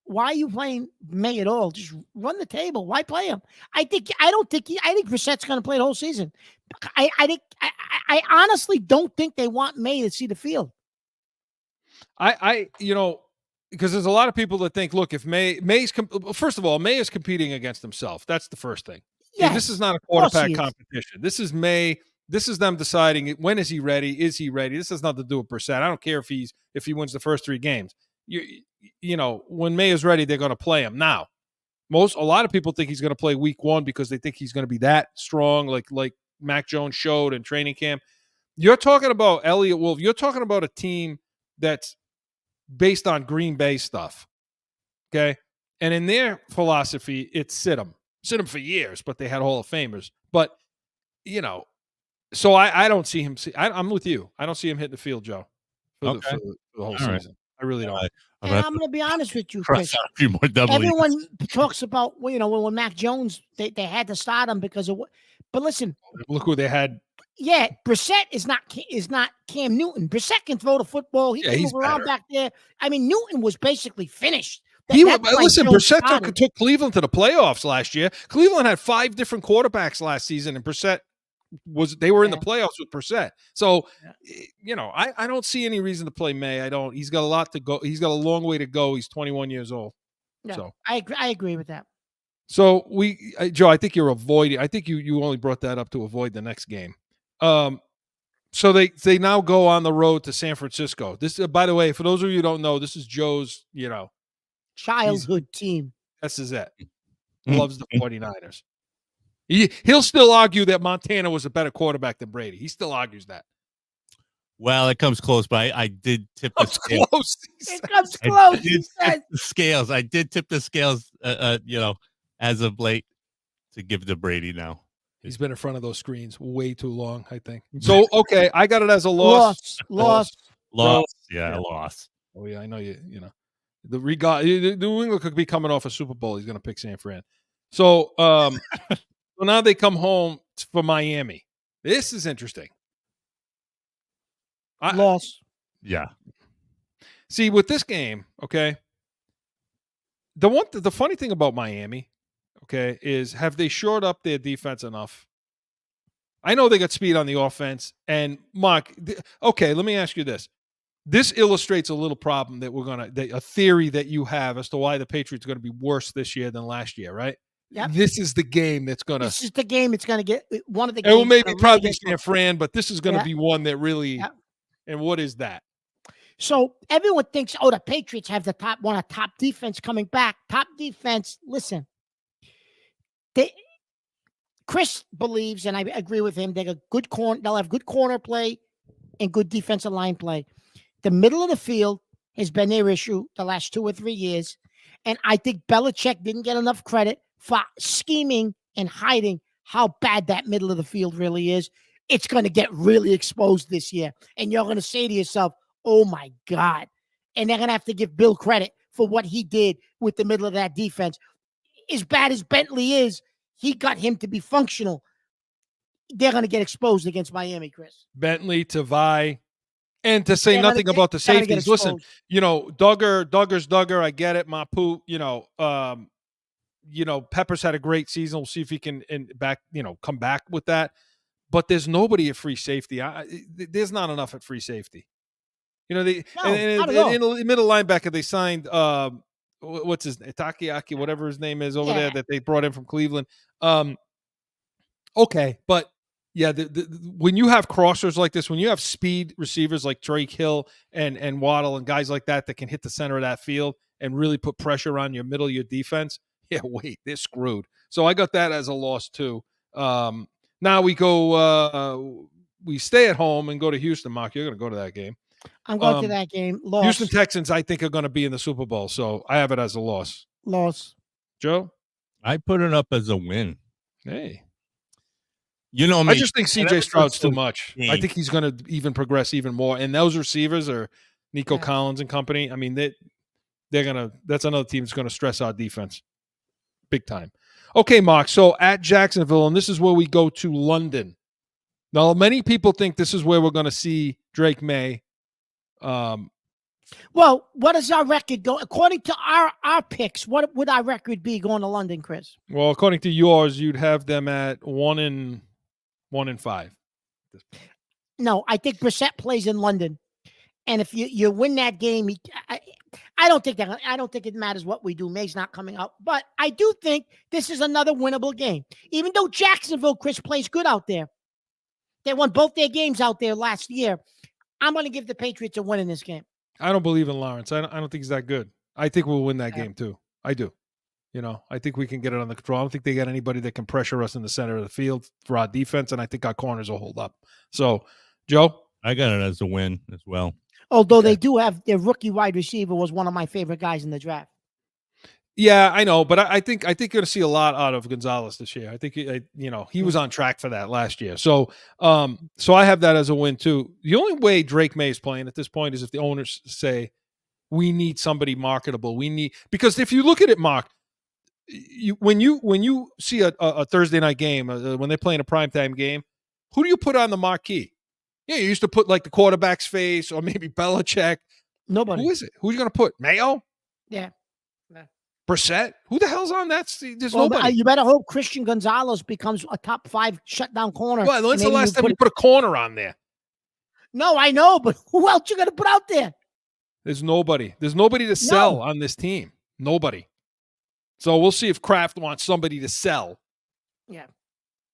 why are you playing May at all? Just run the table. Why play him? I think Brissett's going to play the whole season. I honestly don't think they want May to see the field. Because there's a lot of people that think, look, if first of all, May is competing against himself. That's the first thing. Yes, this is not a quarterback competition. This is May. This is them deciding when is he ready? Is he ready? This has nothing to do with Brissett. I don't care if he wins the first 3 games. When May is ready, they're going to play him. Now, a lot of people think he's going to play week 1 because they think he's going to be that strong, like Mac Jones showed in training camp. You're talking about Elliott Wolf. You're talking about a team that's based on Green Bay stuff. Okay. And in their philosophy, it's sit them for years, but they had Hall of Famers. But, so I don't see him. I'm with you. I don't see him hitting the field, Joe, for the whole season. Right. I really don't. And I'm going to be honest with you, Chris. A few more Everyone talks about, when Mac Jones, they had to start him because of what. But listen. Look who they had. Yeah, Brissett is not Cam Newton. Brissett can throw the football. He can move around back there. I mean, Newton was basically finished. Brissett took Cleveland to the playoffs last year. Cleveland had 5 different quarterbacks last season, and Brissett they were in the playoffs with Brissett. So, I don't see any reason to play May. I don't. He's got a lot to go. He's got a long way to go. He's 21 years old. Yeah, so I agree with that. So Joe, I think you're avoiding. I think you only brought that up to avoid the next game. So they now go on the road to San Francisco. This, by the way, for those of you who don't know, this is Joe's, childhood team. This is it. Loves the 49ers. He'll still argue that Montana was a better quarterback than Brady. He still argues that. Well, it comes close, but I did tip the scales. It comes close. I did tip the scales, as of late to give to Brady now. He's been in front of those screens way too long, I think. So, okay, I got it as a loss. Loss. Yeah, loss. Oh, yeah, I know the New England could be coming off a Super Bowl. He's going to pick San Fran. So, so now they come home for Miami. This is interesting. Loss. Yeah. See, with this game, okay, The funny thing about Miami, okay, is have they shored up their defense enough? I know they got speed on the offense. And Mark, okay, let me ask you this. This illustrates a little problem that a theory that you have as to why the Patriots are going to be worse this year than last year, right? Yep. This is the game that's going to. This is the game it's going to get one of the It games. will maybe really probably get San Fran, but this is going to be one that really. Yep. And what is that? So everyone thinks, the Patriots have the top defense coming back. Top defense. Listen, Chris believes, and I agree with him, they'll have good corner play and good defensive line play. The middle of the field has been their issue the last 2 or 3 years. And I think Belichick didn't get enough credit for scheming and hiding how bad that middle of the field really is. It's going to get really exposed this year. And you're going to say to yourself, oh my God. And they're going to have to give Bill credit for what he did with the middle of that defense. As bad as Bentley is, he got him to be functional. They're going to get exposed against Miami, Chris. Bentley, Tavai, and to say nothing about the safeties. Listen, Duggar's Duggar. I get it. Mapu, Peppers had a great season. We'll see if he can come back with that. But there's nobody at free safety. There's not enough at free safety. In the middle linebacker, they signed what's his name? Takiaki, whatever his name is over there that they brought in from Cleveland. Okay, but yeah, when you have crossers like this, when you have speed receivers like Drake Hill and Waddle and guys like that can hit the center of that field and really put pressure on your middle of your defense, they're screwed. So I got that as a loss too. Now we go, we stay at home and go to Houston. Mark, you're going to go to that game. I'm going to that game. Loss. Houston Texans, I think, are going to be in the Super Bowl, so I have it as a loss. Loss. Joe? I put it up as a win. Hey. You know me. I just think C.J. Stroud's too much. I think he's going to even progress even more. And those receivers are Nico Collins and company. I mean, that's another team that's going to stress our defense big time. Okay, Mark, so at Jacksonville, and this is where we go to London. Now, many people think this is where we're going to see Drake May. Well, what does our record go? According to our picks, what would our record be going to London, Chris? Well, according to yours, you'd have them at 1-5. No, I think Brissett plays in London, and if you win that game, I don't think it matters what we do. May's not coming out, but I do think this is another winnable game. Even though Jacksonville, Chris, plays good out there, they won both their games out there last year. I'm going to give the Patriots a win in this game. I don't believe in Lawrence. I don't think he's that good. I think we'll win that game too. I do. I think we can get it under control. I don't think they got anybody that can pressure us in the center of the field for our defense, and I think our corners will hold up. So, Joe? I got it as a win as well. Although they do have their rookie wide receiver was one of my favorite guys in the draft. Yeah, I know, but I think you're going to see a lot out of Gonzalez this year. I think he was on track for that last year. So I have that as a win too. The only way Drake May is playing at this point is if the owners say we need somebody marketable. Because if you look at it, Mark, when you see a Thursday night game when they're playing a primetime game, who do you put on the marquee? Yeah, you used to put like the quarterback's face or maybe Belichick. Nobody. Who is it? Who are you going to put? Mayo? Yeah. Brissett? Who the hell's on that? There's nobody. You better hope Christian Gonzalez becomes a top 5 shutdown corner. Well, when's the last time you put a corner on there? No, I know, but who else you going to put out there? There's nobody. There's nobody to sell on this team. Nobody. So we'll see if Kraft wants somebody to sell. Yeah.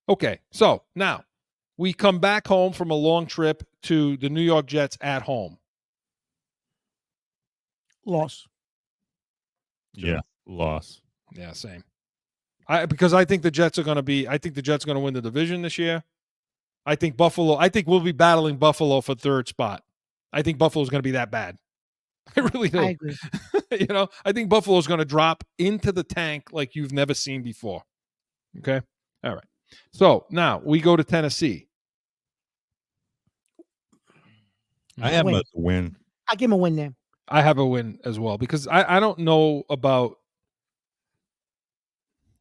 Okay, so now we come back home from a long trip to the New York Jets at home. Loss. Yeah, loss. Yeah, same. Because I think the Jets are going to win the division this year. I think we'll be battling Buffalo for third spot. I think Buffalo's going to be that bad. I really do. I agree. I think Buffalo's going to drop into the tank like you've never seen before. Okay? All right. So now we go to Tennessee. I have a win. I give him a win there. I have a win as well because I don't know about.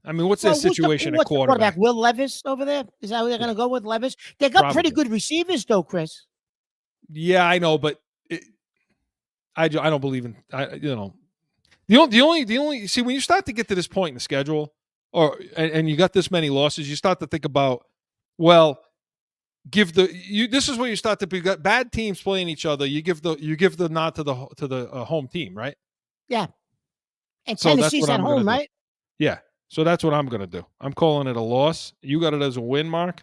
I mean, what's their situation at quarterback? Will Levis over there? Is that who they're going to go with, Levis? They got pretty good receivers, though, Chris. Yeah, I know, but I don't believe in The only see, when you start to get to this point in the schedule, and you got this many losses, you start to think about, well, this is where you start to be bad teams playing each other. You give the nod to the home team, right? Yeah. And So that's Tennessee's what at I'm gonna home, do. right? Yeah. So that's what I'm going to do. I'm calling it a loss. You got it as a win, Mark?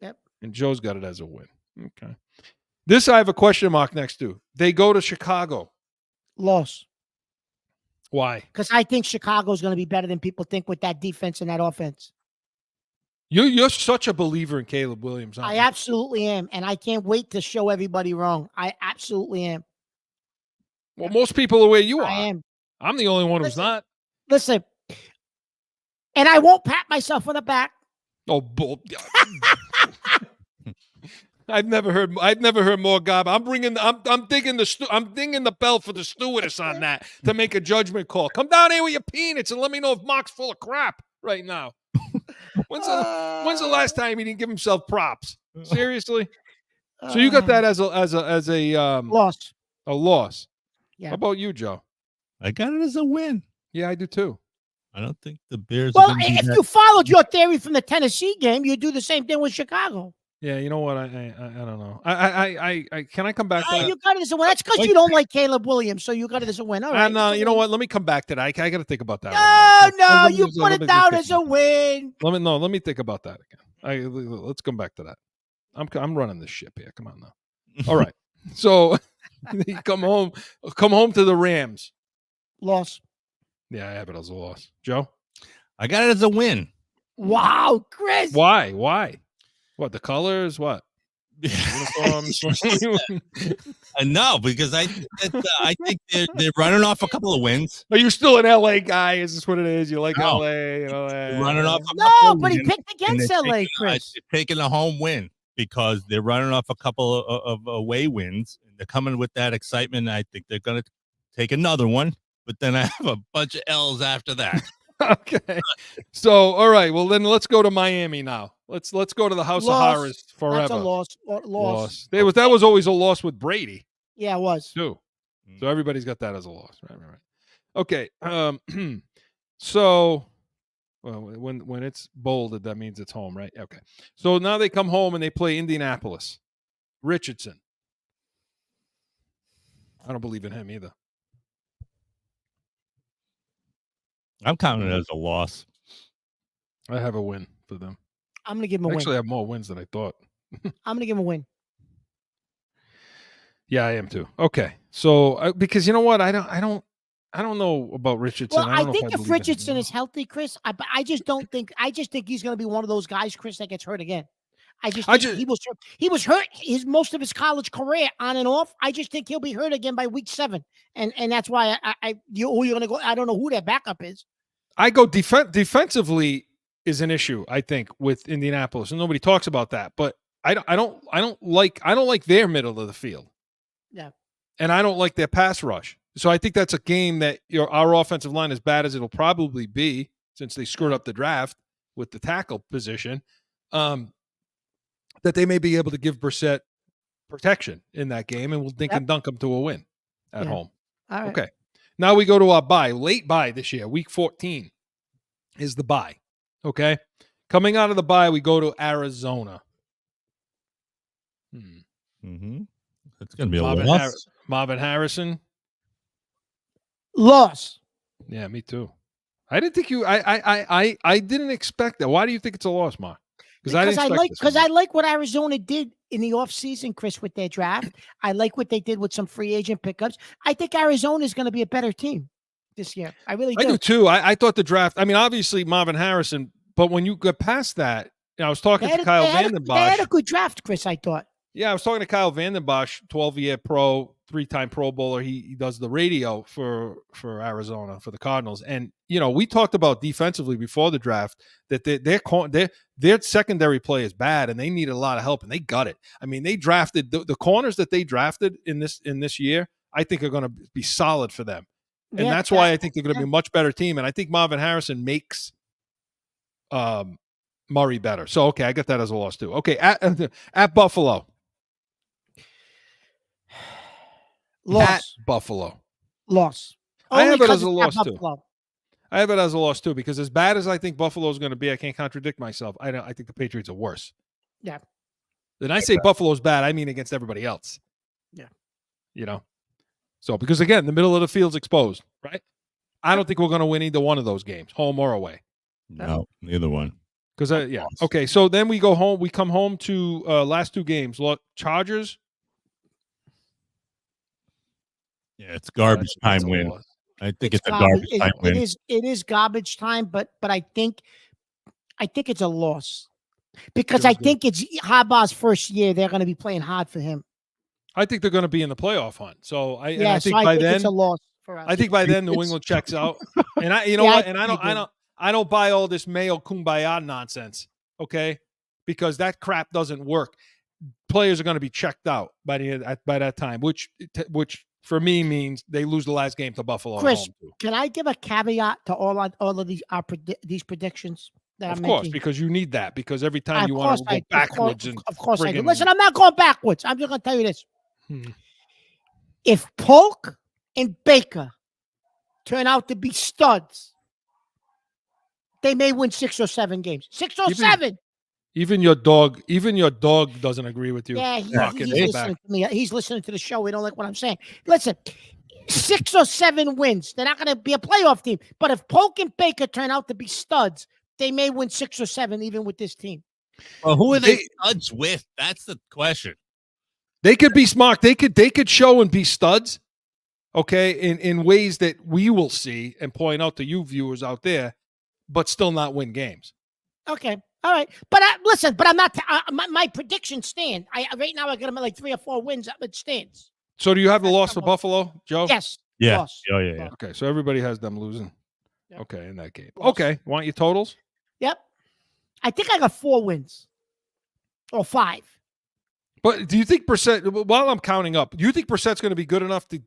Yep. And Joe's got it as a win. Okay. This I have a question mark next to. They go to Chicago. Loss. Why? Because I think Chicago's going to be better than people think with that defense and that offense. You're such a believer in Caleb Williams. I absolutely am. And I can't wait to show everybody wrong. I absolutely am. Well, most people are where you are. I am. I'm the only one who's not. Listen. And I won't pat myself on the back. Oh, bull. I've never heard more gob. I'm dinging the bell for the stewardess on that to make a judgment call. Come down here with your peanuts and let me know if Mark's full of crap right now. When's the last time he didn't give himself props? Seriously? So you got that as a loss. A loss. Yeah. How about you, Joe? I got it as a win. Yeah, I do too. I don't think the Bears. Well, if you followed your theory from the Tennessee game, you'd do the same thing with Chicago. Yeah, you know what? I don't know. I can I come back to that? You got it as a win. That's because you don't like Caleb Williams, so you got it as a win. All right. And you know what? Let me come back to that. I got to think about that. No, you put it down as a win. Let me think about that again. Let's come back to that. I'm running this ship here. Come on now. All right. So you come home to the Rams. Loss. Yeah, I have it as a loss. Joe? I got it as a win. Wow, Chris. Why? What, the colors? What? Uniforms? No, because I think they're running off a couple of wins. Are you still an LA guy? Is this what it is? You like No. LA? They're running off a couple No, of but he wins, picked against and LA, Chris. they're taking a home win because they're running off a couple of away wins. They're coming with that excitement. I think they're going to take another one, but then I have a bunch of L's after that. Okay. So, all right. Well, then let's go to Miami now. Let's go to the House of Horrors forever. That's a loss. That was always a loss with Brady. Yeah, it was. Too. So everybody's got that as a loss. Right. Okay. So, well, when it's bolded, that means it's home, right? Okay. So now they come home and they play Indianapolis. Richardson. I don't believe in him either. I'm counting it as a loss. I have a win for them. I'm going to give him a Actually, win. I have more wins than I thought. I'm going to give him a win. Yeah, I am too. Okay. So because you know what? I don't know about Richardson. Well, I think if Richardson is healthy, Chris, I just think he's going to be one of those guys, Chris, that gets hurt again. He was hurt most of his college career on and off. I just think he'll be hurt again by week 7, and that's why you're going to go. I don't know who their backup is. I go defensively is an issue, I think, with Indianapolis, and nobody talks about that. But I don't like their middle of the field. Yeah, and I don't like their pass rush. So I think that's a game that our offensive line, as bad as it'll probably be, since they screwed up the draft with the tackle position. That they may be able to give Brissett protection in that game, and we'll dink and dunk them to a win at home. All right. Okay. Now we go to our bye. Late bye this year. Week 14 is the bye. Okay. Coming out of the bye, we go to Arizona. Mm-hmm. That's going to be a loss. Marvin Harrison. Loss. Yeah, me too. I didn't think I didn't expect that. Why do you think it's a loss, Mark? Because I like what Arizona did in the offseason, Chris, with their draft. I like what they did with some free agent pickups. I think Arizona is going to be a better team this year. I really do. I do too. I thought the draft, I mean, obviously Marvin Harrison, but when you get past that, I was talking to Kyle Vanden Bosch. They had a good draft, Chris, I thought. Yeah, I was talking to Kyle Vanden Bosch, 12-year pro, 3-time Pro Bowler. He does the radio for Arizona, for the Cardinals. And, we talked about defensively before the draft that their secondary play is bad and they need a lot of help, and they got it. I mean, they drafted the corners that they drafted in this year, I think are going to be solid for them. And that's why I think they're going to be a much better team. And I think Marvin Harrison makes Murray better. So, okay, I got that as a loss too. Okay, at Buffalo. Loss. At Buffalo. Loss. I have it because as a it's loss at too. Buffalo. I have it as a loss too, because as bad as I think Buffalo is going to be, I can't contradict myself. I think the Patriots are worse. Yeah. Then I say Buffalo's bad, I mean against everybody else. Yeah. You know? So, because again, the middle of the field's exposed, right? I don't think we're going to win either one of those games, home or away. No, neither one. Because, yeah. Okay, so then we go home. We come home to last two games. Chargers. Yeah, it's garbage That's time a win. loss. I think it's a garbage time win. It is garbage time, but I think it's a loss because I think it's Harbaugh's first year. They're going to be playing hard for him. I think they're going to be in the playoff hunt. So I think I by think then it's a loss for us. I think by then New England checks out. And you know what? And I don't buy all this Mayo Kumbaya nonsense. Okay, because that crap doesn't work. Players are going to be checked out by that time, which for me means they lose the last game to Buffalo. Chris, can I give a caveat to all of these predictions? Of course, because you need that. Because every time you want to go backwards, of course I do. Listen, I'm not going backwards. I'm just going to tell you this: if Polk and Baker turn out to be studs, they may win 6 or 7 games. 6 or 7. Even your dog doesn't agree with you. Yeah, he's listening to me. He's listening to the show. He don't like what I'm saying. Listen, 6 or 7 wins. They're not going to be a playoff team. But if Polk and Baker turn out to be studs, they may win 6 or 7 even with this team. Well, who are they studs with? That's the question. They could be smart. They could show and be studs, okay, in ways that we will see and point out to you viewers out there, but still not win games. Okay. All right. But listen, I'm not my predictions stand. Right now I got them at like 3 or 4 wins. It stands. So do you have the loss for Buffalo, Joe? Yes. Yeah. Loss. Oh, yeah. Okay, so everybody has them losing. Yep. Okay, in that game. Loss. Okay, want your totals? Yep. I think I got 4 wins or 5. But do you think Brissett? While I'm counting up, do you think Brissett's going to be good enough to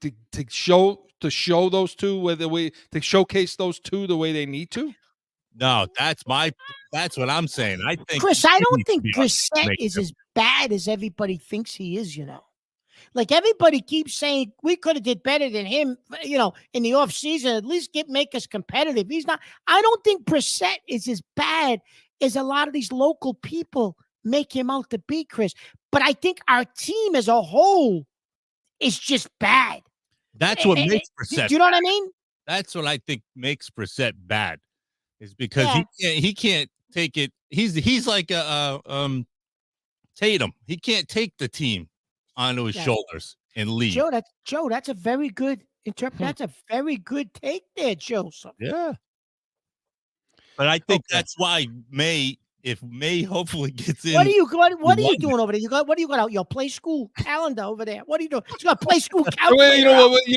show those two to showcase those two the way they need to? No, that's what I'm saying. I think Chris, I don't think Brissett is as bad as everybody thinks he is, you know. Like everybody keeps saying we could have did better than him, you know, in the offseason, at least make us competitive. He's not. I don't think Brissett is as bad as a lot of these local people make him out to be, Chris. But I think our team as a whole is just bad. That's what makes Brissett. Do you know what I mean? That's what I think makes Brissett bad. Is because he can't take it. He's like a Tatum. He can't take the team onto his shoulders and leave. Joe, that's a very good That's a very good take there, Joe. Yeah. But I think that's why if May hopefully gets in. What are you doing over there? What do you got out your play school calendar over there? What are you doing? You got play school calendar. You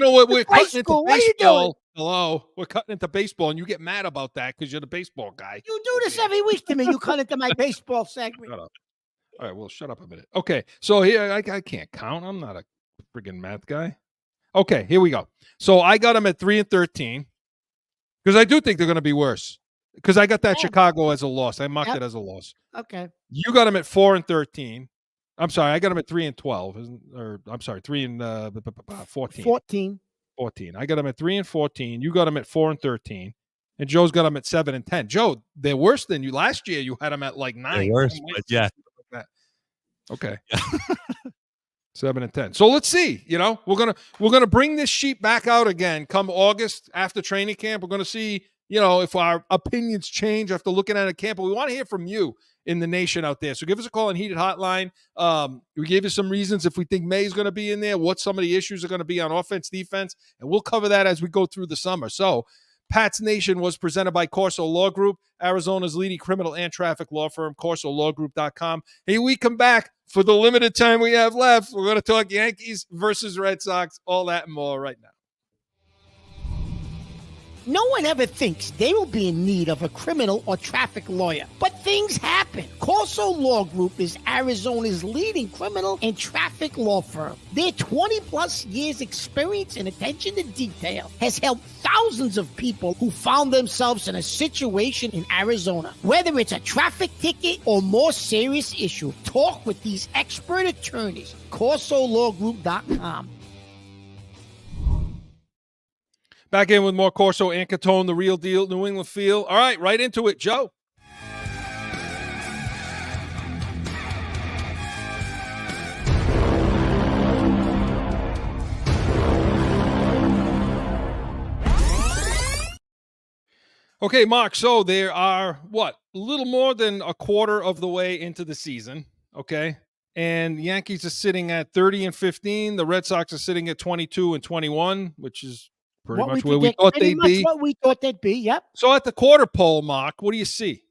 know what? We're cutting into baseball. What are you doing? Hello, we're cutting into baseball, and you get mad about that because you're the baseball guy. You do this every week to me. You cut into my baseball segment. Shut up. All right, well, shut up a minute. Okay, so here I can't count. I'm not a friggin' math guy. Okay, here we go. So I got them at 3-13 because I do think they're going to be worse. Because I got that Chicago as a loss. I marked it as a loss. Okay. You got them at 4-13. I'm sorry, I got them at 3-12. Or I'm sorry, 3-14. 14. I got them at 3-14. You got them at 4-13. And Joe's got them at 7-10. Joe, they're worse than you. Last year you had them at like 9. They're worse, but yeah. Okay. 7-10. So let's see. You know, we're gonna bring this sheet back out again come August after training camp. We're gonna see, you know, if our opinions change after looking at a camp. But we want to hear from you in the nation out there. So give us a call on Heated Hotline. We gave you some reasons if we think May is going to be in there, what some of the issues are going to be on offense, defense, and we'll cover that as we go through the summer. So Pat's Nation was presented by CORSO Law Group, Arizona's leading criminal and traffic law firm, CORSOLawGroup.com. Hey, we come back for the limited time we have left. We're going to talk Yankees versus Red Sox, all that and more right now. No one ever thinks they will be in need of a criminal or traffic lawyer. But things happen. CORSO Law Group is Arizona's leading criminal and traffic law firm. Their 20-plus years experience and attention to detail has helped thousands of people who found themselves in a situation in Arizona. Whether it's a traffic ticket or more serious issue, talk with these expert attorneys. CORSOLawGroup.com. Back in with more Corso and Catone, the real deal, New England feel. All right, right into it, Joe. Okay, Mark, so there are, a little more than a quarter of the way into the season, okay? And Yankees are sitting at 30-15. The Red Sox are sitting at 22-21, which is pretty much where we thought they'd be. What we thought they'd be, yep. So at the quarter pole, Mark, what do you see?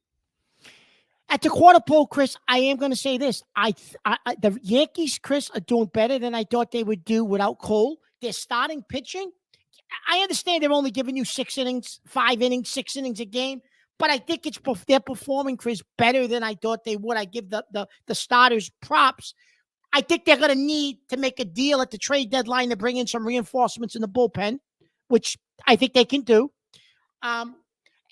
At the quarter pole, Chris, I am going to say this. The Yankees, Chris, are doing better than I thought they would do without Cole. They're starting pitching. I understand they're only giving you 6 innings, 5 innings, 6 innings a game, but I think they're performing, Chris, better than I thought they would. I give the starters props. I think they're going to need to make a deal at the trade deadline to bring in some reinforcements in the bullpen, which I think they can do. And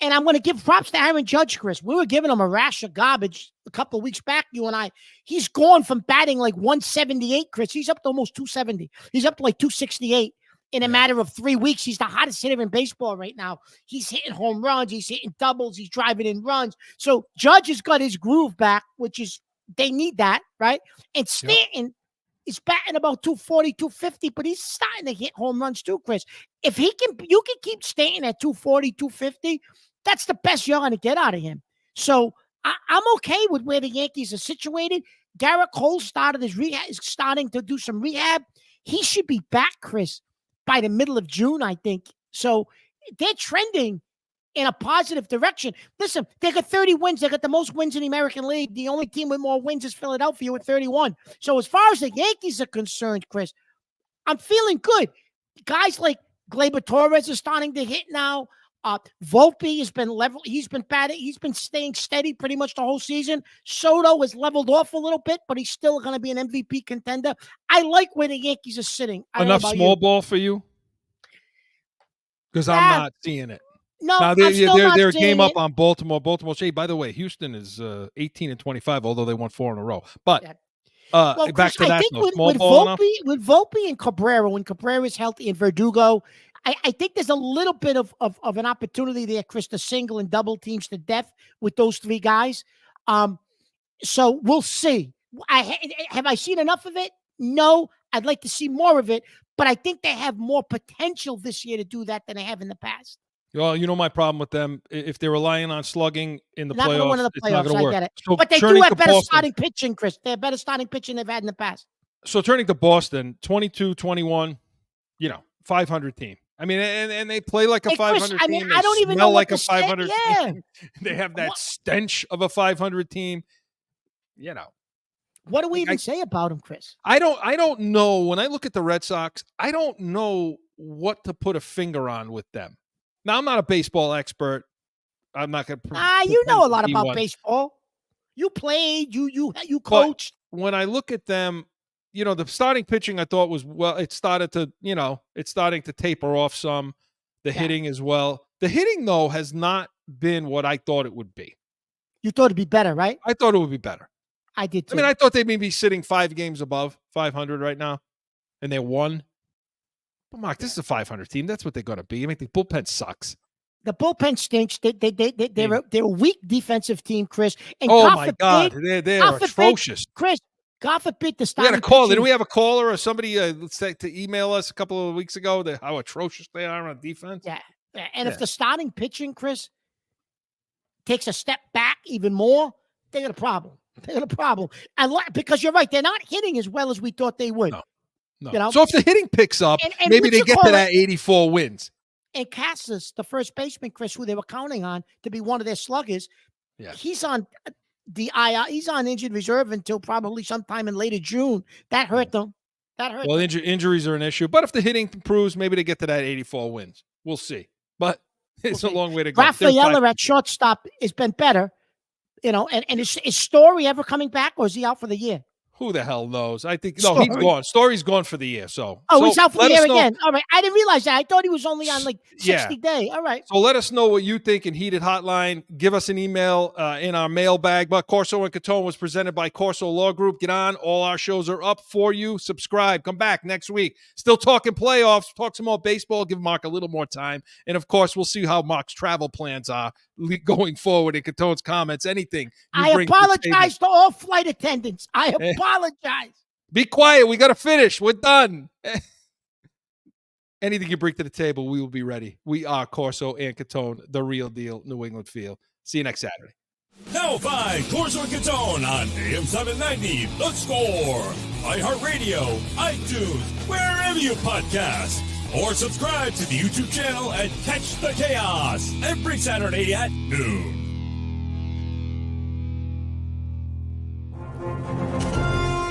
I'm going to give props to Aaron Judge, Chris. We were giving him a rash of garbage a couple of weeks back, you and I. He's gone from batting like 178, Chris. He's up to almost 270. He's up to like 268 in a matter of 3 weeks. He's the hottest hitter in baseball right now. He's hitting home runs. He's hitting doubles. He's driving in runs. So Judge has got his groove back, which is, they need that, right? And Stanton is batting about 240, 250, but he's starting to hit home runs too, Chris. If you can keep Stanton at 240, 250, that's the best you're going to get out of him. So I'm okay with where the Yankees are situated. Garrett Cole started his rehab, is starting to do some rehab. He should be back, Chris, by the middle of June, I think. So they're trending in a positive direction. Listen, they got 30 wins. They got the most wins in the American League. The only team with more wins is Philadelphia with 31. So as far as the Yankees are concerned, Chris, I'm feeling good. Guys like Gleyber Torres are starting to hit now. Volpe has been level. He's been batting. He's been staying steady pretty much the whole season. Soto has leveled off a little bit, but he's still going to be an MVP contender. I like where the Yankees are sitting. Enough small ball for you? Because I'm not seeing it. No, now they're a game up it. on Baltimore. Baltimore Shea. By the way, Houston is 18-25, although they won 4 in a row. But well, back to I that. think No, with small ball with Volpe and Cabrera, when Cabrera is healthy and Verdugo, I think there's a little bit of an opportunity there, Chris, to single and double teams to death with those 3 guys. So we'll see. Have I seen enough of it? No. I'd like to see more of it, but I think they have more potential this year to do that than they have in the past. Well, you know my problem with them. If they're relying on slugging in the Not playoffs, it's not going to work. I get it. So but they do have better starting pitching, Chris. They have better starting pitching they've had in the past. So turning to Boston, 22-21, 500 team. I mean, and they play like a 500 team. I mean, I don't even know like what a 500 team. They have that stench of a 500 team. What do we even say about them, Chris? I don't know. When I look at the Red Sox, I don't know what to put a finger on with them. Now, I'm not a baseball expert. I'm not going to. You know a lot about baseball. You played. You coached. But when I look at them, the starting pitching I thought was it started to it's starting to taper off some. The hitting as well. The hitting though has not been what I thought it would be. You thought it'd be better, right? I thought it would be better. I did too. I mean, I thought they may be sitting 5 games above 500 right now, and they're 1. But Mark, this is a 500 team. That's what they're going to be. I mean, the bullpen sucks. The bullpen stinks. They're a weak defensive team, Chris. And oh my God, they're atrocious, Chris. God forbid the starting. We had a call. Didn't we have a caller or somebody to email us a couple of weeks ago how atrocious they are on defense? Yeah. And if the starting pitching, Chris, takes a step back even more, they got a problem. They got a problem. And because you're right, they're not hitting as well as we thought they would. No. So if the hitting picks up, and maybe they get to that 84 wins. And Casas, the first baseman, Chris, who they were counting on to be one of their sluggers, he's on the IR. He's on injured reserve until probably sometime in later June. That hurt them. Well, injuries are an issue. But if the hitting improves, maybe they get to that 84 wins. We'll see. But it's a long way to go. Rafaela at shortstop has been better. And is Story ever coming back, or is he out for the year? Who the hell knows? I think Story. he's gone. Story's gone for the year. So he's out for let the us year know. again. All right, I didn't realize that. I thought he was only on like 60 day. All right. So let us know what you think in Heated Hotline. Give us an email in our mailbag. But Corso and Catone was presented by Corso Law Group. Get on. All our shows are up for you. Subscribe. Come back next week. Still talking playoffs. Talk some more baseball. Give Mark a little more time. And, of course, we'll see how Mark's travel plans are going forward in Catone's comments. Anything. I apologize to all flight attendants. I apologize. Be quiet. We got to finish. We're done. Anything you bring to the table, we will be ready. We are Corso and Catone, the real deal, New England Feel. See you next Saturday. Now find Corso and Catone on AM 790, The Score, iHeartRadio, iTunes, wherever you podcast. Or subscribe to the YouTube channel and catch the chaos every Saturday at noon.